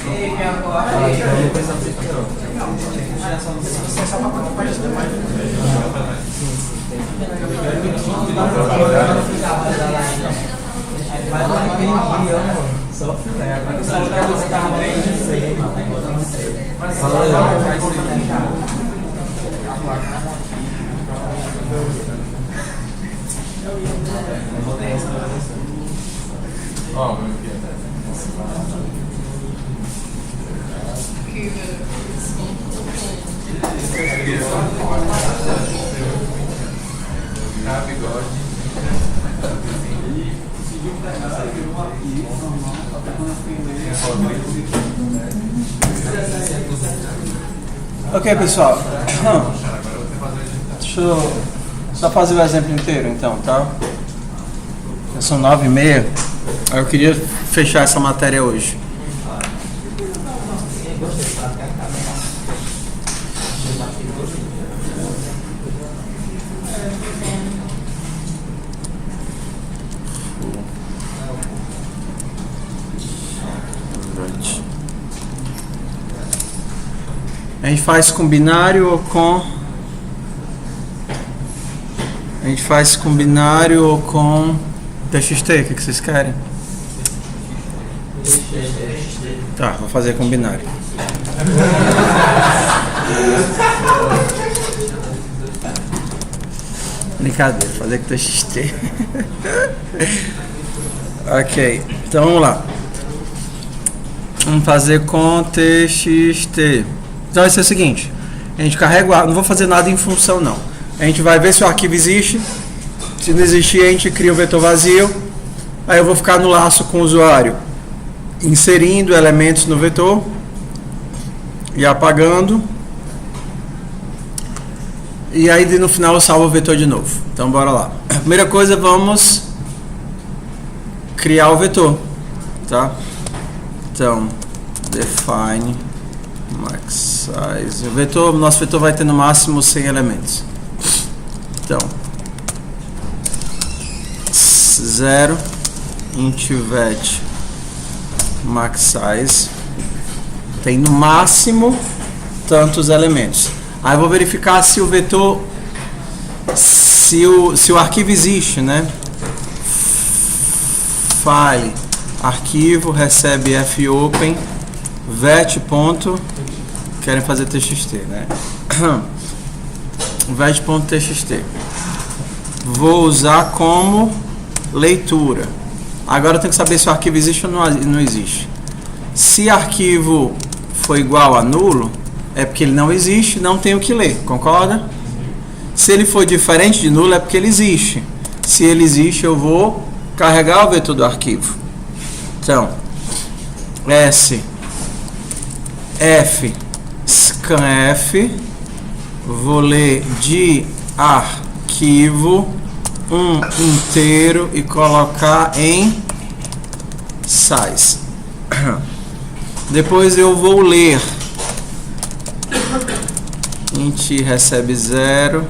Então eu vou pensar assim, não. Isso é só para quanto faz isso também. Mas não tem dia, mano. Só filé. Agora só quero você tá bem, não sei. Fala aí. Eu botei essa pra você. Ó, meu filho. Ah, bigode. Ok, pessoal. Deixa eu só fazer o exemplo inteiro, então, tá? São 9h30. Eu queria fechar essa matéria hoje. A gente faz com binário ou com... A gente faz com binário ou com TXT, o que vocês querem? Tá, vou fazer com binário. Brincadeira, fazer com TXT. Ok, então vamos lá. Vamos fazer com TXT. Então vai ser o seguinte, a gente carrega o arquivo, não vou fazer nada em função não. A gente vai ver se o arquivo existe. Se não existir, a gente cria um vetor vazio. Aí eu vou ficar no laço com o usuário, inserindo elementos no vetor e apagando. E aí no final eu salvo o vetor de novo. Então bora lá. A primeira coisa, vamos criar o vetor, tá? Então, define max size. O vetor, nosso vetor vai ter no máximo 100 elementos. Então, 0 int vet max size tem no máximo tantos elementos. Aí eu vou verificar se o vetor, se o arquivo existe, né? File, arquivo, recebe fopen, vet ponto, querem fazer txt, né? vet.txt. Vou usar como leitura. Agora eu tenho que saber se o arquivo existe ou não existe. Se arquivo for igual a nulo, é porque ele não existe, não tenho que ler, concorda? Se ele for diferente de nulo, é porque ele existe. Se ele existe, eu vou carregar o vetor do arquivo. Então, F, scanf, vou ler de arquivo inteiro e colocar em size. Depois eu vou ler int recebe 0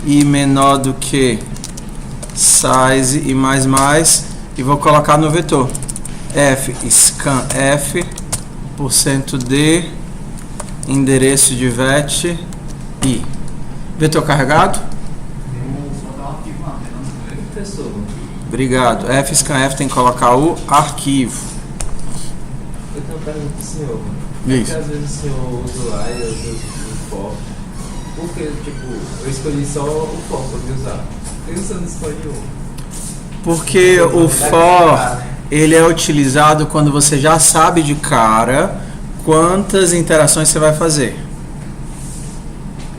e menor do que size e mais e vou colocar no vetor f scanf %d endereço de vet e vetor carregado. Obrigado. F scanf tem que colocar o arquivo. Eu tenho uma pergunta pro senhor. Isso. Porque às vezes o senhor usa o line, eu uso o for. Porque, tipo, eu escolhi só o for pra usar. Por que você não escolheu? Porque o for, ele é utilizado quando você já sabe de cara quantas interações você vai fazer.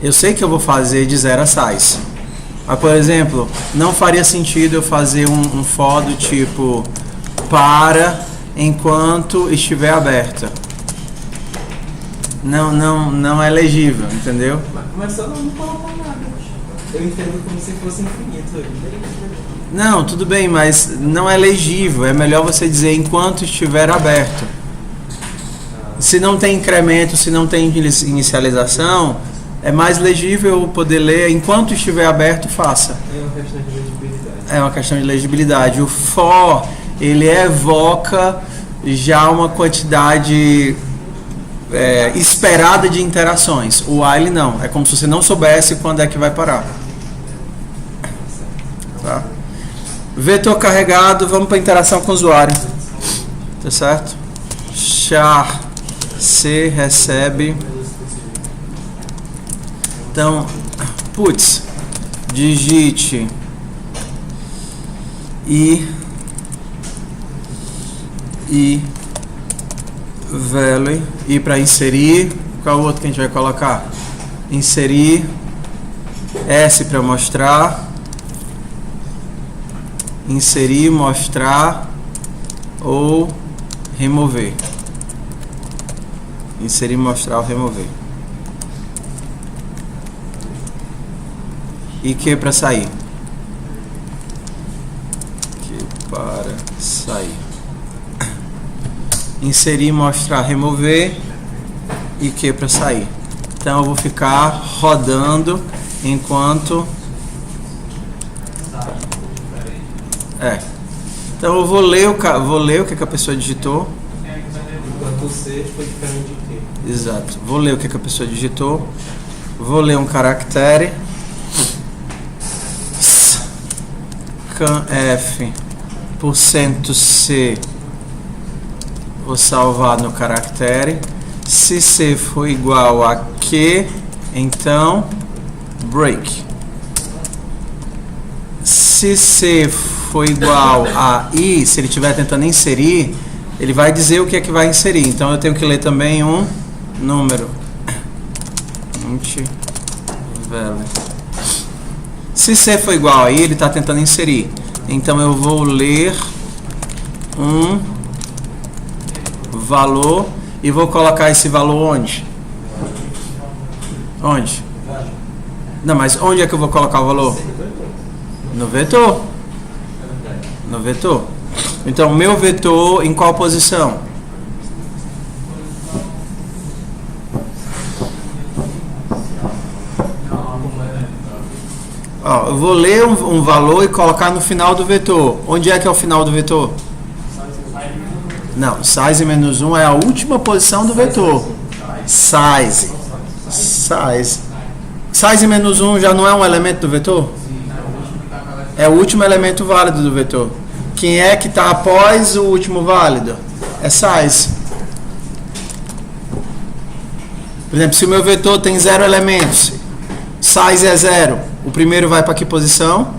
Eu sei que eu vou fazer de 0 a size. Mas, por exemplo, não faria sentido eu fazer um for do tipo para enquanto estiver aberta. Não é legível, entendeu? Mas só não coloca nada. Eu entendo como se fosse infinito. Não, tudo bem, mas não é legível. É melhor você dizer enquanto estiver aberto. Se não tem incremento, se não tem inicialização, é mais legível poder ler enquanto estiver aberto, faça. É uma questão de legibilidade. É uma questão de legibilidade. O for, ele evoca já uma quantidade esperada de interações. O while não. É como se você não soubesse quando é que vai parar. Tá? Vetor carregado, vamos para a interação com o usuário. Tá certo? Char C recebe. Então, putz, digite e value e para inserir, qual é o outro que a gente vai colocar? Inserir, S para mostrar, inserir, mostrar ou remover. Inserir, mostrar ou remover. E que para sair? Que para sair. Inserir, mostrar, remover e que para sair. Então eu vou ficar rodando enquanto Então eu vou ler o que a pessoa digitou. Enquanto você foi diferente de quê? Exato. Vou ler o que a pessoa digitou. Vou ler um caractere. Scanf %c. Vou salvar no caractere. Se C for igual a Q, então break. Se C for igual a I, se ele estiver tentando inserir, ele vai dizer o que é que vai inserir. Então eu tenho que ler também um número. Int value. Se C for igual a I, ele está tentando inserir. Então eu vou ler um valor e vou colocar esse valor onde? Onde? Não, mas onde é que eu vou colocar o valor? No vetor. No vetor. Então, meu vetor em qual posição? Ó, eu vou ler um valor e colocar no final do vetor. Onde é que é o final do vetor? Não, size menos 1 é a última posição do vetor. Size. Size menos 1 já não é um elemento do vetor? É o último elemento válido do vetor. Quem é que está após o último válido? É size. Por exemplo, se o meu vetor tem 0 elementos, size é 0, o primeiro vai para que posição?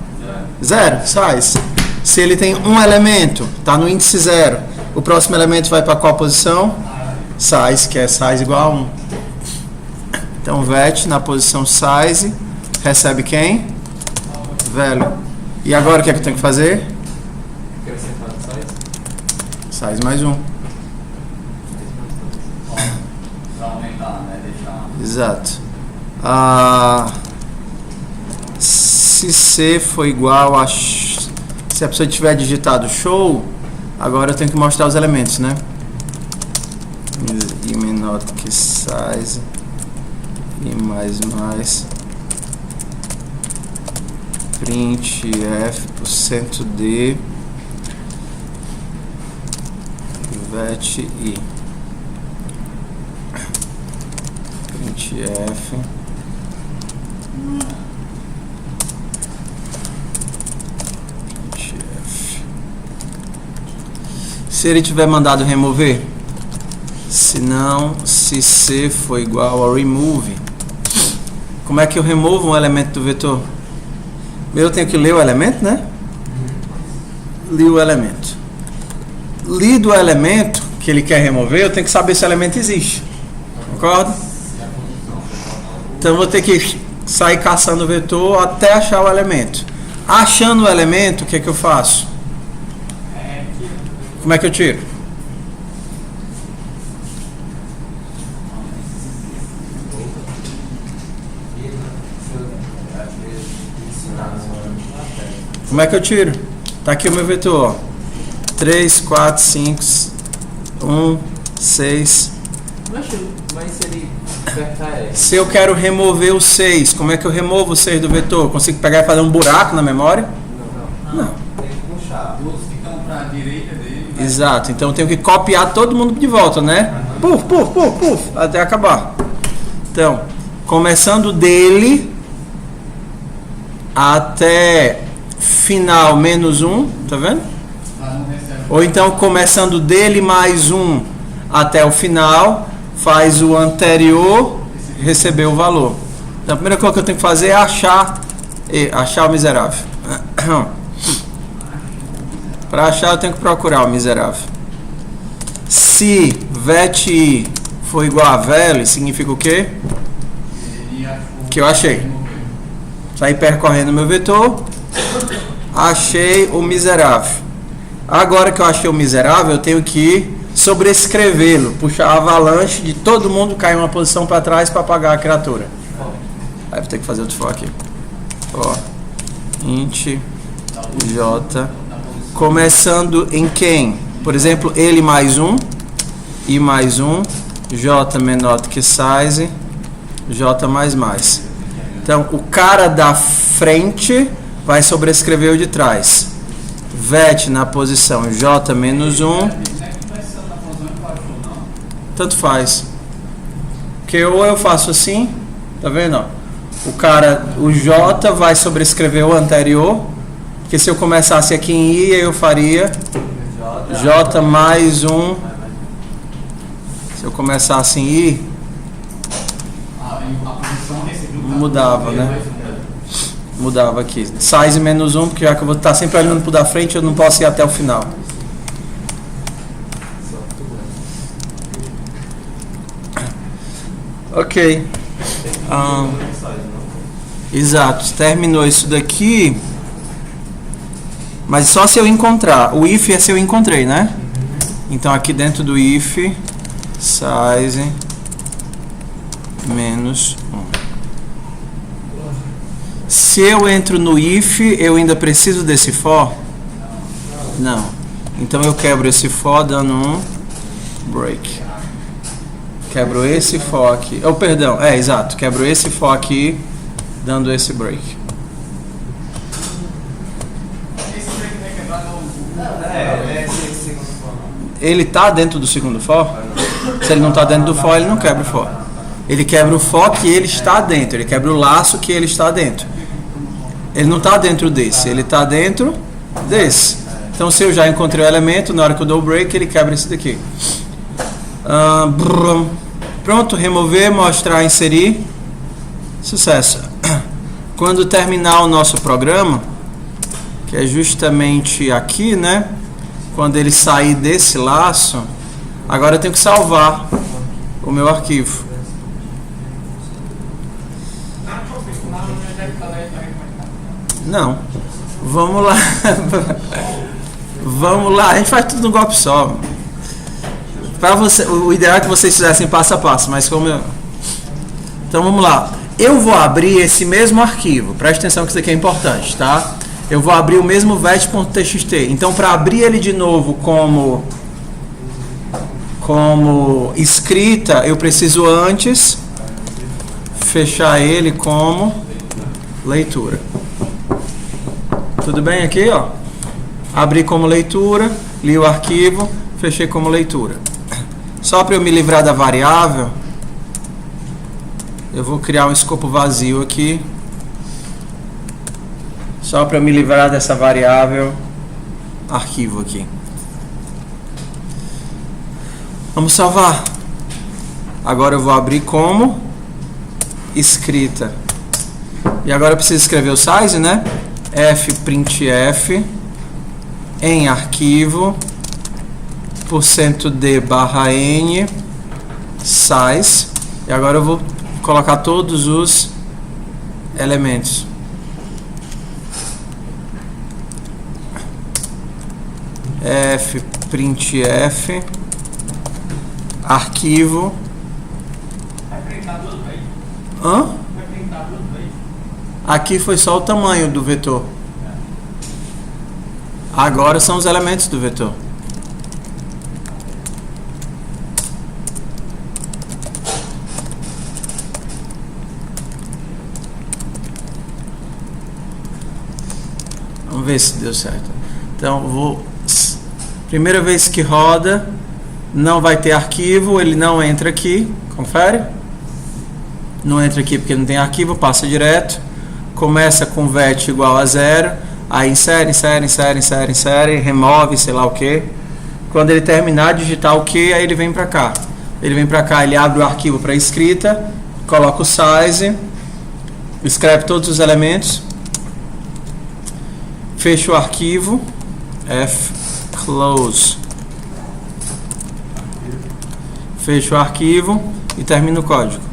0, size. Se ele tem um elemento, está no índice 0, O próximo elemento vai para qual posição? Size, que é size igual a 1. Então, vet na posição size recebe quem? Value. E agora o que é que eu tenho que fazer? Size mais 1. Pra aumentar, né? Deixar. Exato. Se C for igual a... Se a pessoa tiver digitado show, agora eu tenho que mostrar os elementos, né? E menor que size e mais print f %d vet i print f se ele tiver mandado remover, se não, se C for igual a remove, como é que eu removo um elemento do vetor? Eu tenho que ler o elemento, né? Li o elemento. Lido o elemento que ele quer remover, eu tenho que saber se o elemento existe. Concorda? Então eu vou ter que sair caçando o vetor até achar o elemento. Achando o elemento, o que é que eu faço? Como é que eu tiro? Como é que eu tiro? Tá aqui o meu vetor, ó. 3, 4, 5, 1, 6. Mas se ele apertar F? Se eu quero remover o 6, como é que eu removo o 6 do vetor? Consigo pegar e fazer um buraco na memória? Não. Tem que puxar. Os que estão pra direita dele. Exato, então eu tenho que copiar todo mundo de volta, né? Puf, até acabar. Então, começando dele até final menos 1, tá vendo? Ou então começando dele mais 1 até o final, faz o anterior receber o valor. Então a primeira coisa que eu tenho que fazer é achar o miserável. Para achar eu tenho que procurar o miserável. Se vet i for igual a value, significa o quê? Que eu achei. Saí percorrendo meu vetor, achei o miserável. Agora que eu achei o miserável, eu tenho que sobrescrevê-lo, puxar a avalanche de todo mundo cair uma posição para trás para apagar a criatura. Aí vou ter que fazer outro for aqui. Ó, int j, começando em quem? Por exemplo, ele mais 1, i mais 1, j menor do que size, j mais. Então, o cara da frente vai sobrescrever o de trás. Vet na posição j menos 1. Tanto faz. Porque ou eu faço assim, tá vendo? O j vai sobrescrever o anterior. Porque se eu começasse aqui em i, eu faria j mais 1. Se eu começasse em i, mudava, né? Mudava aqui. Size menos 1, porque já que eu vou estar sempre olhando para o da frente, eu não posso ir até o final. Ok. Exato. Terminou isso daqui. Mas só se eu encontrar. O if é se eu encontrei, né? Então aqui dentro do if, size menos 1. Se eu entro no if, eu ainda preciso desse for? Não. Então eu quebro esse for dando um break. Quebro esse for aqui. Oh, perdão. Exato. Quebro esse for aqui dando esse break. Ele está dentro do segundo for? Se ele não está dentro do for, ele não quebra o for. Ele quebra o for que ele está dentro. Ele quebra o laço que ele está dentro. Ele não está dentro desse. Ele está dentro desse. Então, se eu já encontrei o elemento, na hora que eu dou o break, ele quebra esse daqui. Pronto. Remover, mostrar, inserir. Sucesso. Quando terminar o nosso programa, que é justamente aqui, né? quando ele sair desse laço, agora eu tenho que salvar o meu arquivo. Não. Vamos lá. Vamos lá. A gente faz tudo num golpe só. Para você, o ideal é que vocês fizessem passo a passo, mas como eu... Então vamos lá. Eu vou abrir esse mesmo arquivo. Preste atenção que isso aqui é importante, tá? Eu vou abrir o mesmo vet.txt. Então, para abrir ele de novo como escrita, eu preciso antes fechar ele como leitura. Tudo bem aqui, ó? Abri como leitura, li o arquivo, fechei como leitura. Só para eu me livrar da variável, eu vou criar um escopo vazio aqui. Só para eu me livrar dessa variável arquivo aqui. Vamos salvar. Agora eu vou abrir como escrita. E agora eu preciso escrever o size, né? fprintf em arquivo %d/n size. E agora eu vou colocar todos os elementos. fprintf arquivo. Hã? Aqui foi só o tamanho do vetor. Agora são os elementos do vetor. Vamos ver se deu certo. Então, primeira vez que roda, não vai ter arquivo, ele não entra aqui. Confere? Não entra aqui porque não tem arquivo, passa direto. Começa com vet igual a 0. Aí insere, remove, sei lá o que. Quando ele terminar de digitar o que, aí ele vem para cá. Ele vem para cá, ele abre o arquivo para escrita, coloca o size, escreve todos os elementos, fecha o arquivo, close, fecha o arquivo e termina o código.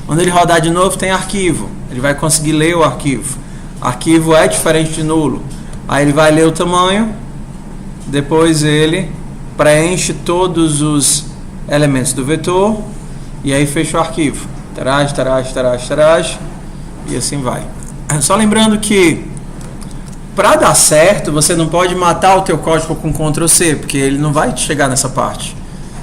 Quando ele rodar de novo, tem arquivo. Ele vai conseguir ler o arquivo. Arquivo é diferente de nulo. Aí ele vai ler o tamanho. Depois ele preenche todos os elementos do vetor. E aí fecha o arquivo. Tarage. E assim vai. Só lembrando que para dar certo, você não pode matar o teu código com Ctrl C, porque ele não vai chegar nessa parte.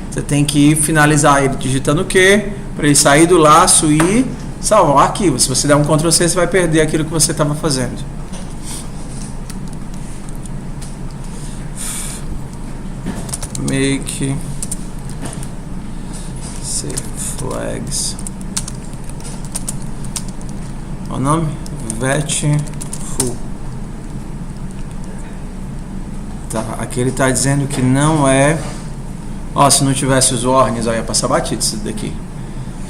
Você tem que finalizar ele digitando o Q, para ele sair do laço e salvar o arquivo. Se você der um Ctrl C, você vai perder aquilo que você estava fazendo. Make save flags. Qual o nome? Vet full. Tá, aqui ele está dizendo que não é. Ó, se não tivesse os warnings, ó, ia passar batido isso daqui.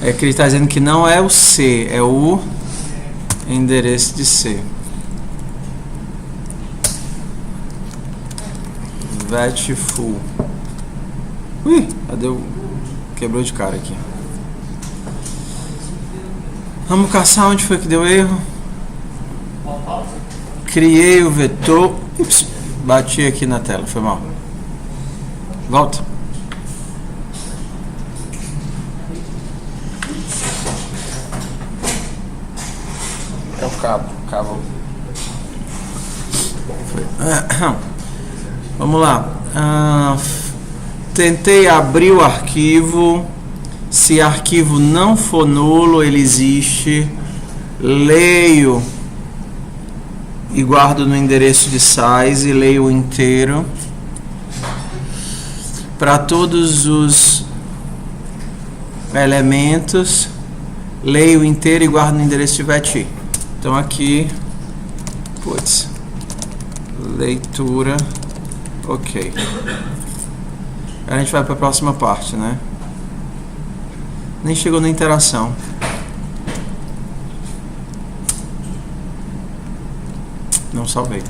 É que ele está dizendo que não é o C, é o endereço de C. Vet full. Ui, cadê o... Quebrou de cara aqui. Vamos caçar onde foi que deu erro. Criei o vetor. Ups, bati aqui na tela, foi mal. Volta. É o cabo. Vamos lá. Tentei abrir o arquivo. Se arquivo não for nulo, ele existe. Leio e guardo no endereço de size. Leio inteiro. Para todos os elementos, leio inteiro e guardo no endereço de vet. Então aqui, putz, leitura, ok. Agora a gente vai para a próxima parte, né? Nem chegou na interação. Não salvei.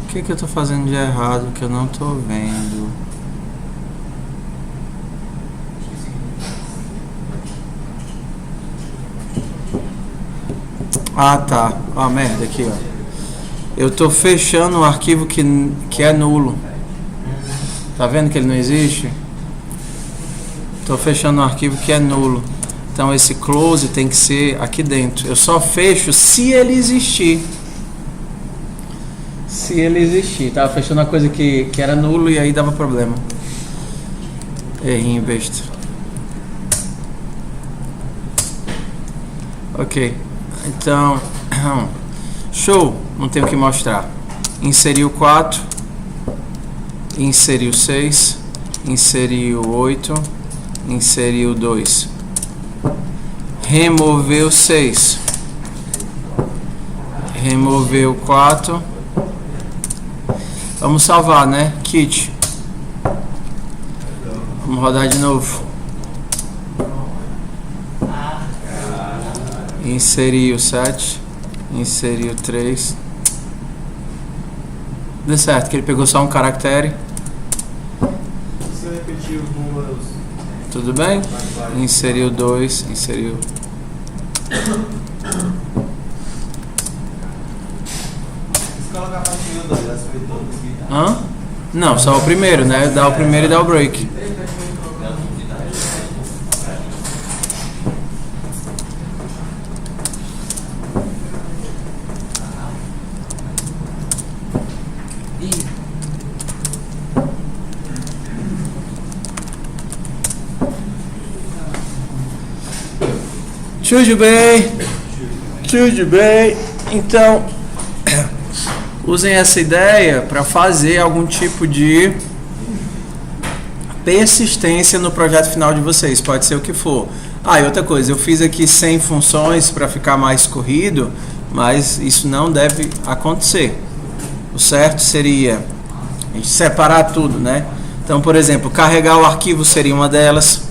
que eu tô fazendo de errado que eu não tô vendo? Ah, tá. Ó, merda aqui, ó. Eu tô fechando um arquivo que é nulo. Tá vendo que ele não existe? Tô fechando um arquivo que é nulo. Então esse close tem que ser aqui dentro. Eu só fecho se ele existir. Se ele existir. Tava fechando uma coisa que era nulo e aí dava problema. Errinho besta. Ok. Então, show, não tenho o que mostrar. Inseriu 4, inseriu 6, inseriu 8, inseriu 2, removeu 6, removeu 4. Vamos salvar, né? Kit. Vamos rodar de novo. Inseriu 7, inseriu 3. Deu certo, que ele pegou só um caractere. Se eu repetir os números. Tudo bem? Inseriu 2, inseriu. Se colocar a partir do 2, já foi todos. Hã? Não, só o primeiro, né? Dá o primeiro e dá o break. Tudo bem. Então, usem essa ideia para fazer algum tipo de persistência no projeto final de vocês. Pode ser o que for. Ah, e outra coisa, eu fiz aqui 100 funções para ficar mais corrido, mas isso não deve acontecer. O certo seria a gente separar tudo, né? Então, por exemplo, carregar o arquivo seria uma delas.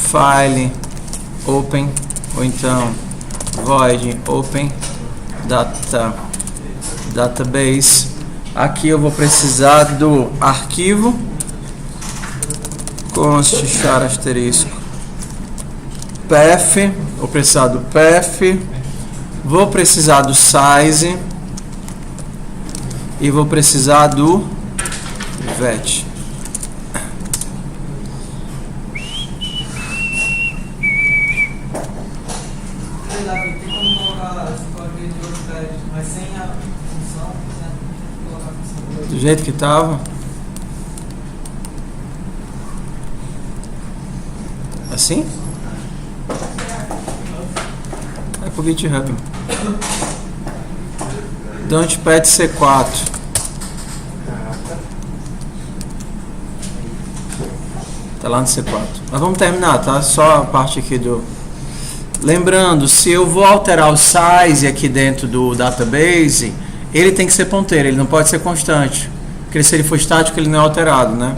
File open, ou então void open database. Aqui eu vou precisar do arquivo const char asterisco path, vou precisar do path, vou precisar do size e vou precisar do vet. Do jeito que tava. Assim? É pro GitHub. Don't.pad C4. Tá lá no C4. Mas vamos terminar, tá? Só a parte aqui do... Lembrando, se eu vou alterar o size aqui dentro do database, ele tem que ser ponteiro, ele não pode ser constante. Porque se ele for estático, ele não é alterado, né?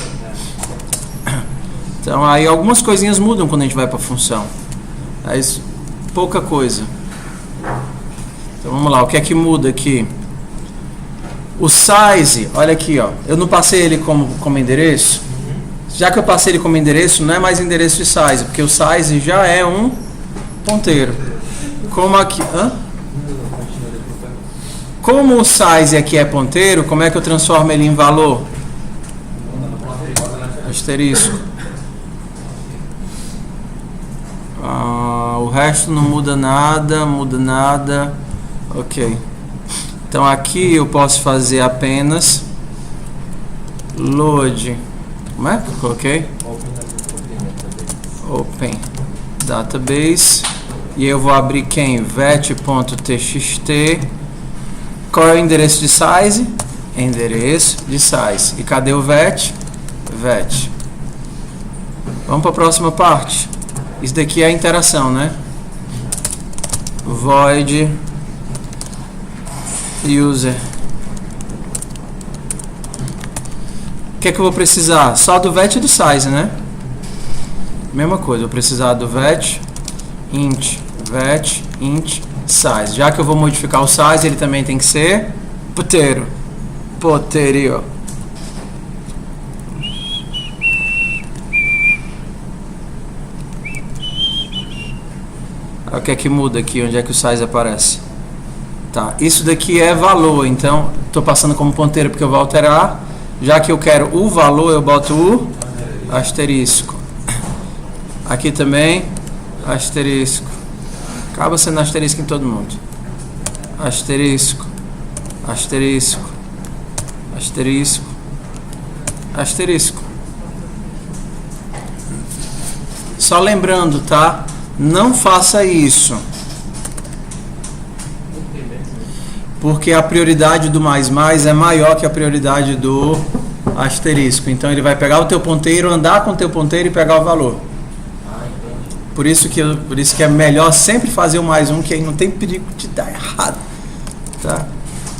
Então aí algumas coisinhas mudam quando a gente vai para a função. Mas pouca coisa. Então vamos lá, o que é que muda aqui? O size, olha aqui, ó. Eu não passei ele como endereço. Já que eu passei ele como endereço, não é mais endereço de size, porque o size já é um ponteiro. Como aqui, como o size aqui é ponteiro, como é que eu transformo ele em valor? Asterisco. O resto não muda nada. Ok. Então aqui eu posso fazer apenas load. Como é que eu coloquei? Open database. E eu vou abrir quem? vet.txt. Qual é o endereço de size? Endereço de size. E cadê o vet? Vet. Vamos para a próxima parte. Isso daqui é a interação, né? Void user. O que é que eu vou precisar? Só do vet e do size, né? Mesma coisa, eu vou precisar do vet int size. Já que eu vou modificar o size, ele também tem que ser potato. Potato. O que é que muda aqui? Onde é que o size aparece? Tá, isso daqui é valor, então estou passando como ponteiro porque eu vou alterar. Já que eu quero o valor, eu boto o asterisco. Aqui também, asterisco. Acaba sendo asterisco em todo mundo. Asterisco, asterisco, asterisco, asterisco. Só lembrando, tá? Não faça isso. Porque a prioridade do mais é maior que a prioridade do asterisco. Então ele vai pegar o teu ponteiro, andar com o teu ponteiro e pegar o valor. Por isso que é melhor sempre fazer o mais um, que aí não tem perigo de dar errado. Tá?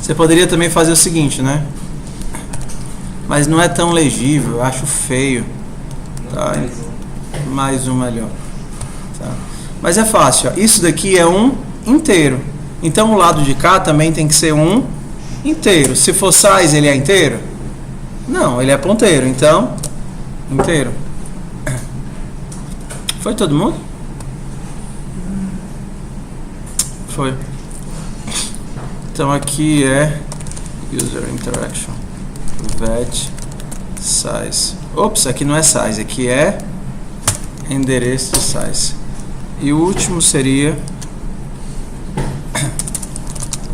Você poderia também fazer o seguinte, né? Mas não é tão legível, eu acho feio. Tá? Mais um melhor. Tá? Mas é fácil, ó. Isso daqui é um inteiro. Então o lado de cá também tem que ser um inteiro. Se for size, ele é inteiro? Não, ele é ponteiro. Então, inteiro. Foi todo mundo? Foi. Então aqui é User Interaction. Vet Size. Ops, aqui não é size, aqui é endereço de size. E o último seria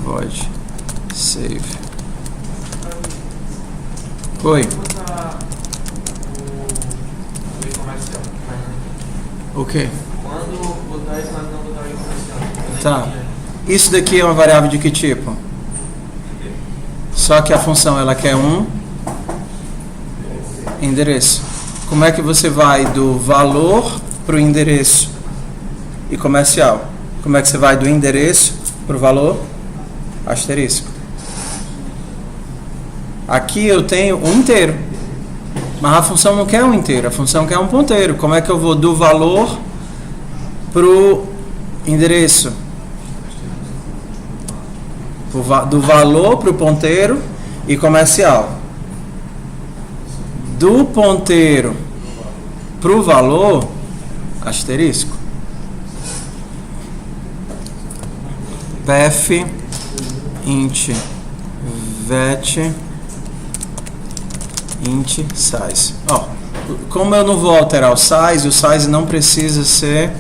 void save. Oi. O que? Quando botar isso, mas não botar o comercial. Tá. Isso daqui é uma variável de que tipo? Só que a função ela quer um endereço. Como é que você vai do valor para o endereço e comercial? Como é que você vai do endereço para o valor? Asterisco. Aqui eu tenho um inteiro, mas a função não quer um inteiro, a função quer um ponteiro. Como é que eu vou do valor para o endereço? Do valor para o ponteiro e comercial. Do ponteiro para o valor, asterisco. Path int vet int size. Ó, como eu não vou alterar o size não precisa ser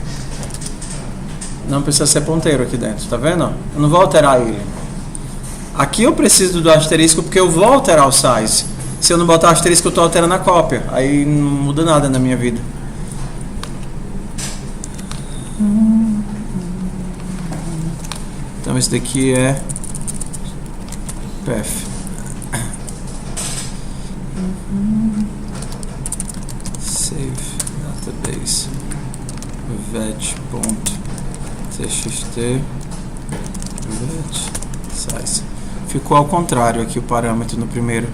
ponteiro aqui dentro, tá vendo? Eu não vou alterar ele. Aqui eu preciso do asterisco porque eu vou alterar o size. Se eu não botar o asterisco, eu estou alterando a cópia. Aí não muda nada na minha vida. Então esse daqui é path. Save database vet.txt vet size. Ficou ao contrário aqui o parâmetro no primeiro.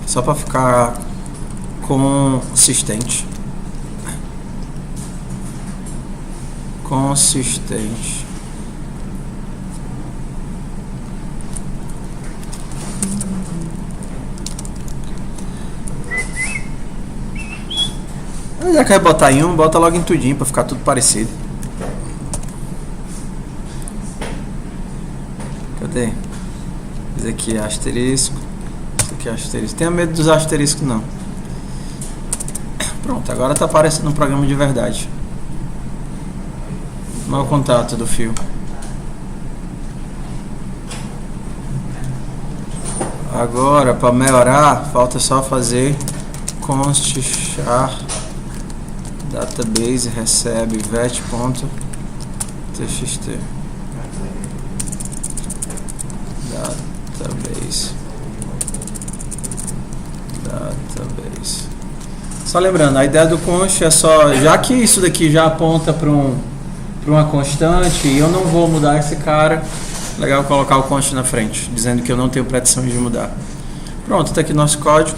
Só para ficar consistente. Consistente. Já quer botar em um, bota logo em tudinho para ficar tudo parecido. Cadê? Esse aqui é asterisco. Esse aqui é asterisco. Tenha medo dos asteriscos não. Pronto, agora tá aparecendo um programa de verdade. Mau contato do fio. Agora, para melhorar, falta só fazer const char database recebe vet.txt database. Só lembrando, a ideia do const é só, já que isso daqui já aponta para uma constante e eu não vou mudar esse cara, legal colocar o const na frente, dizendo que eu não tenho pretensão de mudar. Pronto, está aqui nosso código.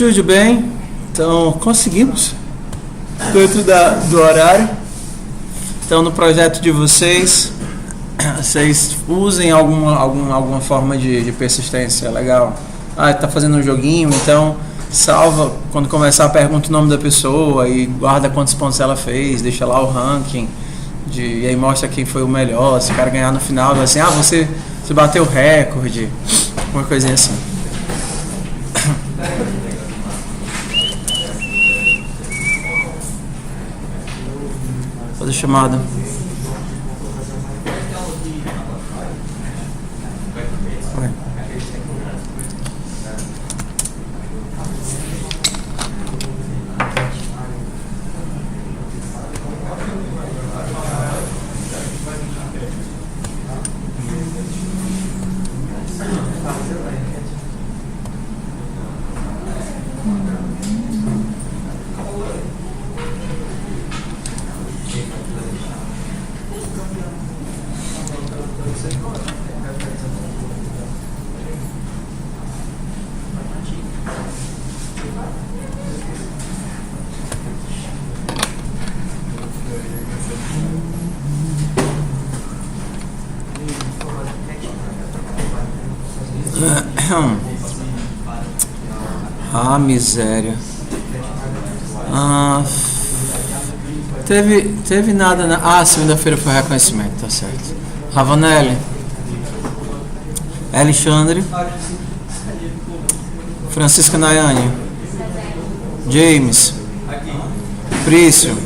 Tudo bem? Então, conseguimos. Dentro do horário. Então, no projeto de vocês usem alguma forma de persistência legal. Tá fazendo um joguinho, então salva, quando começar, pergunta o nome da pessoa e guarda quantos pontos ela fez, deixa lá o ranking, e aí mostra quem foi o melhor. Se o cara ganhar no final, vai assim, você bateu o recorde, uma coisinha assim. Fazer chamada. Miséria. Teve nada na... segunda-feira foi reconhecimento, tá certo. Ravanelli, Alexandre, Francisca Nayane, James, Prício,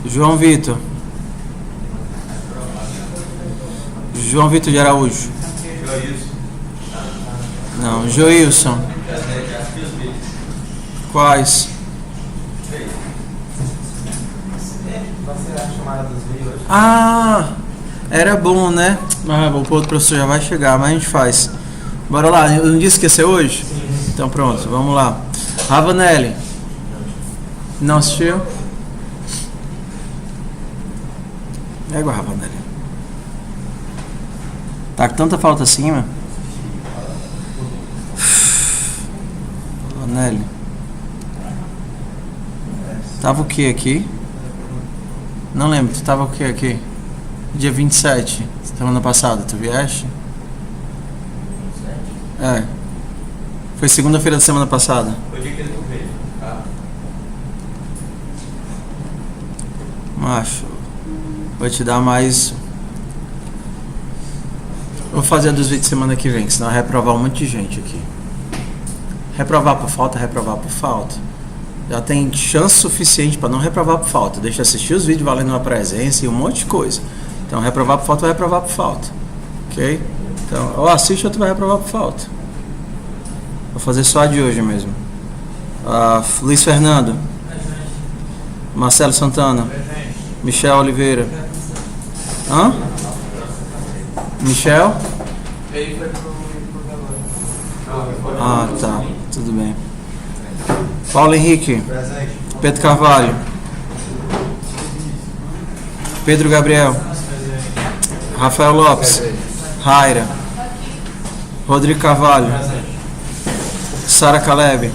João Vitor de Araújo. Não, Joilson. Quais? Era bom, né? O outro professor já vai chegar, mas a gente faz. Bora lá, eu não disse que ia ser hoje? Então pronto, vamos lá. Ravanelli. Não assistiu? É igual a Ravanelli. Tá com tanta falta assim, mano. Ravanelli. Tava o que aqui? Não lembro, tu tava o que aqui? Dia 27, semana passada, tu vieste? Foi segunda-feira da semana passada. Foi o dia que ele veio, tá? Macho, vou te dar mais... Vou fazer a dos vídeos semana que vem, senão vai reprovar um monte de gente aqui. Reprovar por falta. Já tem chance suficiente para não reprovar por falta. Deixa eu assistir os vídeos valendo uma presença e um monte de coisa. Então, reprovar por falta vai reprovar por falta. Ok? Então, ou assiste ou tu vai reprovar por falta. Vou fazer só a de hoje mesmo. Luiz Fernando. Marcelo Santana. Michel Oliveira. Michel? Ele foi pro Tá. Tudo bem. Paulo Henrique. Pedro Carvalho. Pedro Gabriel. Rafael Lopes. Raira. Rodrigo Carvalho. Sara Caleb.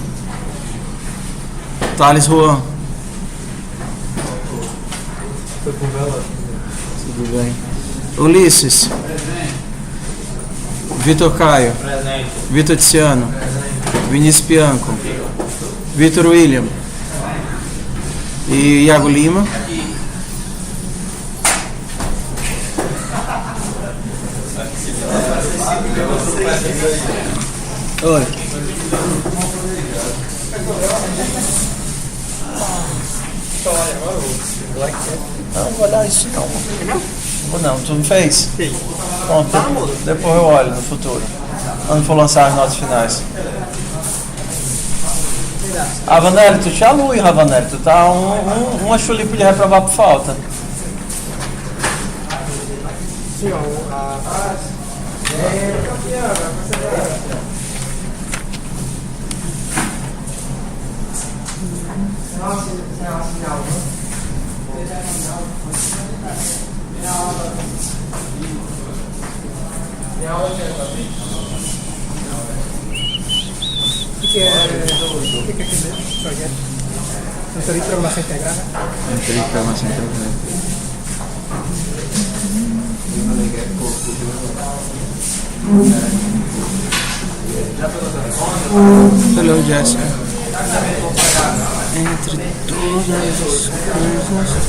Thales Juan. Tudo bem. Ulisses. Vitor Caio. Vitor Tiziano. Vinícius Bianco. Vitor William. E Iago Lima. Oi. Não vou dar isso não. Ou não, tu não fez? Sim. Pronto, depois eu olho no futuro. Quando for lançar as notas finais. Ravanelli, tu te alui, Ravanelli. Tu tá uma chulipa de reprovar por falta. Sim, que é aquele projeto? Consultoria de Programação Integrada. Entrei para uma central. Hello, Jessica. Entre todas as coisas.